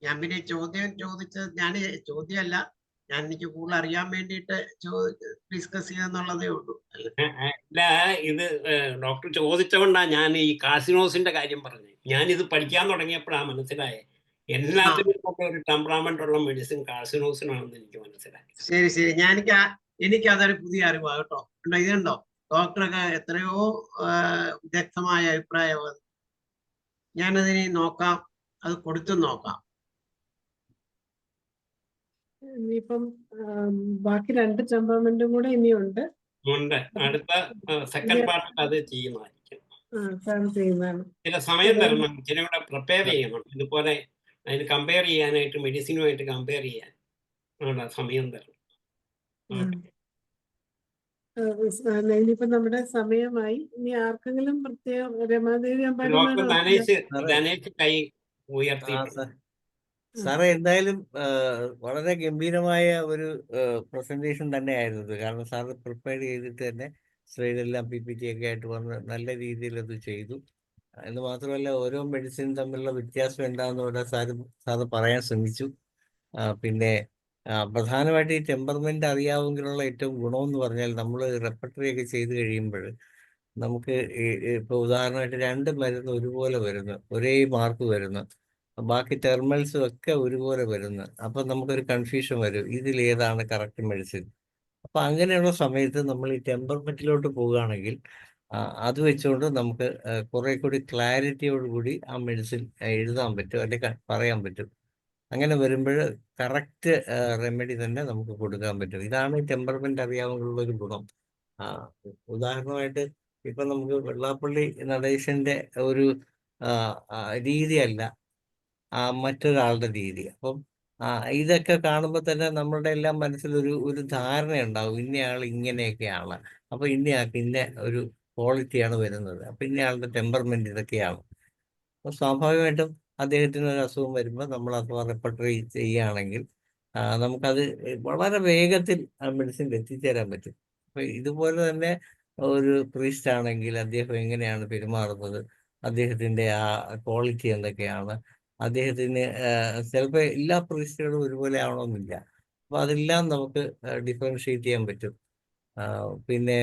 ഞാൻ പിന്നെ ചോദിച്ചത് ചോദ്യമല്ല, ഞാൻ എനിക്ക് കൂടുതൽ അറിയാൻ വേണ്ടിയിട്ട് ഡിസ്കസ് ചെയ്യാന്നുള്ളതേ ഉള്ളൂ. അല്ല, ഇത് ഡോക്ടർ ചോദിച്ചുകൊണ്ടാണ് ഞാൻ ഈ കാർസിനോസിന്റെ കാര്യം പറഞ്ഞത്. ഞാൻ ഇത് പഠിക്കാൻ തുടങ്ങിയപ്പോഴാണ് മനസ്സിലായത് എല്ലാത്തിനും ഒരു ടെമ്പറാമെന്റ് ഉള്ള മെഡിസിൻ കാർസിനോസിനാണെന്ന് എനിക്ക് മനസ്സിലായി. ശരി. എനിക്ക് അതൊരു പുതിയ അറിവാണ് കേട്ടോ. ഇതുണ്ടോ ഡോക്ടർക്ക് എത്രയോ വിദഗ്ധമായ അഭിപ്രായം. ഞാനതിനെ നോക്കാം, അത് കൊടുത്തു നോക്കാം. ഇനിയിപ്പം ബാക്കി 2 ടെമ്പറമെന്റും കൂടെ ഇനിയുണ്ട്. അടുത്ത സെക്കൻഡ് പാർട്ട് അത് ചെയ്യുന്നതായിരിക്കും. ചില സമയം തരണം, ചില കൂടെ പ്രിപ്പയർ ചെയ്യണം. ഇതുപോലെ അതിന് കമ്പയർ ചെയ്യാനായിട്ട്, മെഡിസിനുമായിട്ട് കമ്പയർ ചെയ്യാൻ സമയം തരണം. ഇനിയിപ്പോ നമ്മുടെ സമയമായി. ഇനി ആർക്കെങ്കിലും പ്രത്യേകം രമാദേവി ഡോക്ടർ അമ്പാടിമാണോ? ധനേഷ് കൈ ഉയർത്തി. സാറേ എന്തായാലും വളരെ ഗംഭീരമായ ഒരു പ്രസന്റേഷൻ തന്നെയായിരുന്നു ഇത്. കാരണം സാറ് പ്രിപ്പയർ ചെയ്തിട്ട് തന്നെ സ്ലൈഡെല്ലാം PPT ഒക്കെ ആയിട്ട് വന്ന് നല്ല രീതിയിൽ അത് ചെയ്തു. എന്ന് മാത്രമല്ല ഓരോ മെഡിസിൻ തമ്മിലുള്ള വ്യത്യാസം എന്താണെന്ന് ഇവിടെ സാറ് പറയാൻ ശ്രമിച്ചു. പിന്നെ പ്രധാനമായിട്ട് ഈ ടെമ്പർമെന്റ് അറിയാമെങ്കിലുള്ള ഏറ്റവും ഗുണമെന്ന് പറഞ്ഞാൽ നമ്മൾ റെപ്പർട്ടറി ഒക്കെ ചെയ്ത് കഴിയുമ്പോൾ നമുക്ക് ഇപ്പോൾ ഉദാഹരണമായിട്ട് 2 മരുന്ന് ഒരുപോലെ വരുന്നു, ഒരേ മാർക്ക് വരുന്നു, ബാക്കി ടെർമൽസും ഒക്കെ ഒരുപോലെ വരുന്നു. അപ്പം നമുക്കൊരു കൺഫ്യൂഷൻ വരും, ഇതിലേതാണ് കറക്റ്റ് മെഡിസിൻ. അപ്പം അങ്ങനെയുള്ള സമയത്ത് നമ്മൾ ഈ ടെമ്പർമെന്റിലോട്ട് പോവുകയാണെങ്കിൽ അത് വെച്ചുകൊണ്ട് നമുക്ക് കുറെ കൂടി ക്ലാരിറ്റിയോടുകൂടി ആ മെഡിസിൻ എഴുതാൻ പറ്റും, അല്ലെങ്കിൽ പറയാൻ പറ്റും. അങ്ങനെ വരുമ്പോൾ കറക്റ്റ് റെമഡി തന്നെ നമുക്ക് കൊടുക്കാൻ പറ്റും. ഇതാണ് ഈ ടെമ്പർമെന്റ് അറിയാവുന്ന ഒരു ഗുണം. ഉദാഹരണമായിട്ട് ഇപ്പം നമുക്ക് വെള്ളാപ്പള്ളി നടേശന്റെ ഒരു രീതിയല്ല മറ്റൊരാളുടെ രീതി. അപ്പം ഇതൊക്കെ കാണുമ്പോൾ തന്നെ നമ്മളുടെ എല്ലാം മനസ്സിലൊരു ധാരണയുണ്ടാവും, ഇന്നയാൾ ഇങ്ങനെയൊക്കെയാണ്, അപ്പൊ ഇന്നയാൾക്ക് ഇന്ന ഒരു ക്വാളിറ്റിയാണ് വരുന്നത്, അപ്പൊ ഇന്നയാളുടെ ടെമ്പർമെന്റ് ഇതൊക്കെയാണ്. അപ്പൊ സ്വാഭാവികമായിട്ടും അദ്ദേഹത്തിന് ഒരു അസുഖം വരുമ്പോൾ നമ്മൾ അഥവാ റെപ്പർട്ടറി ചെയ്യുകയാണെങ്കിൽ നമുക്കത് വളരെ വേഗത്തിൽ ആ മെഡിസിൻ എത്തിച്ചേരാൻ പറ്റും. അപ്പൊ ഇതുപോലെ തന്നെ ഒരു പ്രീസ്റ്റ് ആണെങ്കിൽ അദ്ദേഹം എങ്ങനെയാണ് പെരുമാറുന്നത്, അദ്ദേഹത്തിന്റെ ആ ക്വാളിറ്റി എന്തൊക്കെയാണ്, അദ്ദേഹത്തിന് ചിലപ്പോൾ എല്ലാ പ്രീസ്റ്റുകളും ഒരുപോലെ ആവണമെന്നില്ല. അപ്പൊ അതെല്ലാം നമുക്ക് ഡിഫറൻഷിയേറ്റ് ചെയ്യാൻ പറ്റും. പിന്നെ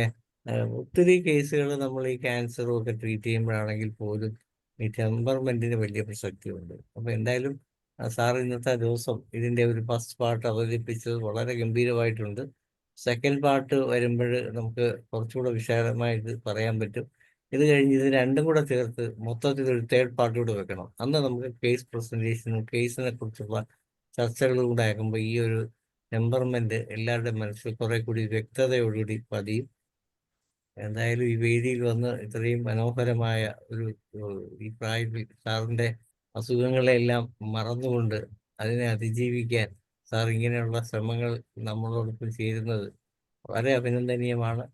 ഒത്തിരി കേസുകൾ നമ്മൾ ഈ ക്യാൻസറും ഒക്കെ ട്രീറ്റ് ചെയ്യുമ്പോഴാണെങ്കിൽ പോലും ഈ ടെമ്പർമെന്റിന് വലിയ പ്രസക്തിയുണ്ട്. അപ്പൊ എന്തായാലും സാർ ഇന്നത്തെ ദിവസം ഇതിന്റെ ഒരു ഫസ്റ്റ് പാർട്ട് അവതരിപ്പിച്ചത് വളരെ ഗംഭീരമായിട്ടുണ്ട്. സെക്കൻഡ് പാർട്ട് വരുമ്പോൾ നമുക്ക് കുറച്ചുകൂടെ വിശാലമായിട്ട് പറയാൻ പറ്റും. ഇത് കഴിഞ്ഞ് ഇത് രണ്ടും കൂടെ ചേർത്ത് മൊത്തത്തിൽ ഒരു തേർഡ് പാർട്ട് കൂടെ വെക്കണം. അന്ന് നമുക്ക് കേസ് പ്രസന്റേഷനും കേസിനെ കുറിച്ചുള്ള ചർച്ചകളും കൂടെ ആക്കുമ്പോൾ ഈ ഒരു ടെമ്പർമെന്റ് എല്ലാവരുടെയും മനസ്സിൽ കുറെ കൂടി വ്യക്തതയോടുകൂടി പതിയും. എന്തായാലും ഈ വേദിയിൽ വന്ന് ഇത്രയും മനോഹരമായ ഒരു ഈ പ്രായത്തിൽ സാറിന്റെ അസുഖങ്ങളെല്ലാം മറന്നുകൊണ്ട് അതിനെ അതിജീവിക്കാൻ സാർ ഇങ്ങനെയുള്ള ശ്രമങ്ങൾ നമ്മളോടൊപ്പം ചേരുന്നത് വളരെ അഭിനന്ദനീയമാണ്.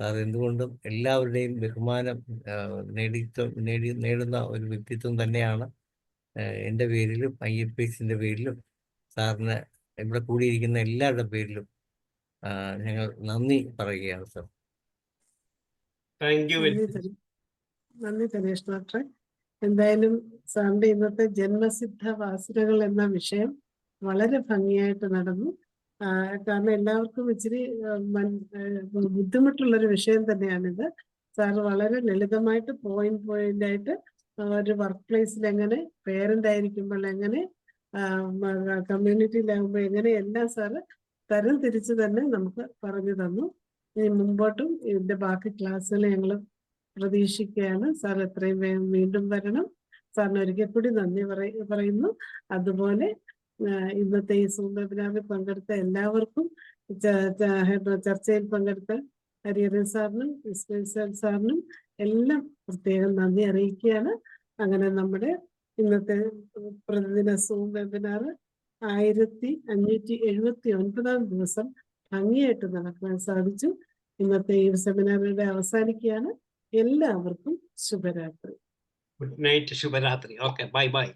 സാർ എന്തുകൊണ്ടും എല്ലാവരുടെയും ബഹുമാനം നേടുന്ന ഒരു വ്യക്തിത്വം തന്നെയാണ്. എൻ്റെ പേരിലും IFPSന്റെ പേരിലും സാറിന് ഇവിടെ കൂടിയിരിക്കുന്ന എല്ലാവരുടെ പേരിലും ഞങ്ങൾ നന്ദി പറയുകയാണ് സാർ. നന്ദി ധനേഷ് ഡോക്ടറെ. എന്തായാലും സാറിന്റെ ഇന്നത്തെ ജന്മസിദ്ധ വാസനകൾ എന്ന വിഷയം വളരെ ഭംഗിയായിട്ട് നടന്നു. കാരണം എല്ലാവർക്കും ഇച്ചിരി ബുദ്ധിമുട്ടുള്ളൊരു വിഷയം തന്നെയാണിത്. സാറ് വളരെ ലളിതമായിട്ട് പോയിന്റ് ആയിട്ട് ഒരു വർക്ക് പ്ലേസിൽ എങ്ങനെ, പേരന്റ് ആയിരിക്കുമ്പോൾ എങ്ങനെ, കമ്മ്യൂണിറ്റിയിലാകുമ്പോൾ എങ്ങനെ, എല്ലാം സാറ് തരം തിരിച്ച് തന്നെ നമുക്ക് പറഞ്ഞു തന്നു. ഇനി മുമ്പോട്ടും ഇതിന്റെ ബാക്കി ക്ലാസ്സുകൾ ഞങ്ങൾ പ്രതീക്ഷിക്കുകയാണ്. സാർ എത്രയും വേഗം വീണ്ടും വരണം. സാറിന് ഒരിക്കൽ കൂടി നന്ദി പറയുന്നു. അതുപോലെ ഇന്നത്തെ ഈ സൂം വെബിനാറിൽ പങ്കെടുത്ത എല്ലാവർക്കും, ചർച്ചയിൽ പങ്കെടുത്ത ഹരിഹരൻ സാറിനും ഇസ്മായിൽ സാറിനും എല്ലാം പ്രത്യേകം നന്ദി അറിയിക്കുകയാണ്. അങ്ങനെ നമ്മുടെ ഇന്നത്തെ പ്രതിദിന സൂം വെബിനാർ 1579 ദിവസം ഭംഗിയായിട്ട് നടക്കാൻ സാധിച്ചു. ഇന്നത്തെ ഈ സെമിനാറിയുടെ അവസാനിക്കുകയാണ്. എല്ലാവർക്കും ശുഭരാത്രി. ഗുഡ് നൈറ്റ്, ശുഭരാത്രി. Okay, bye bye.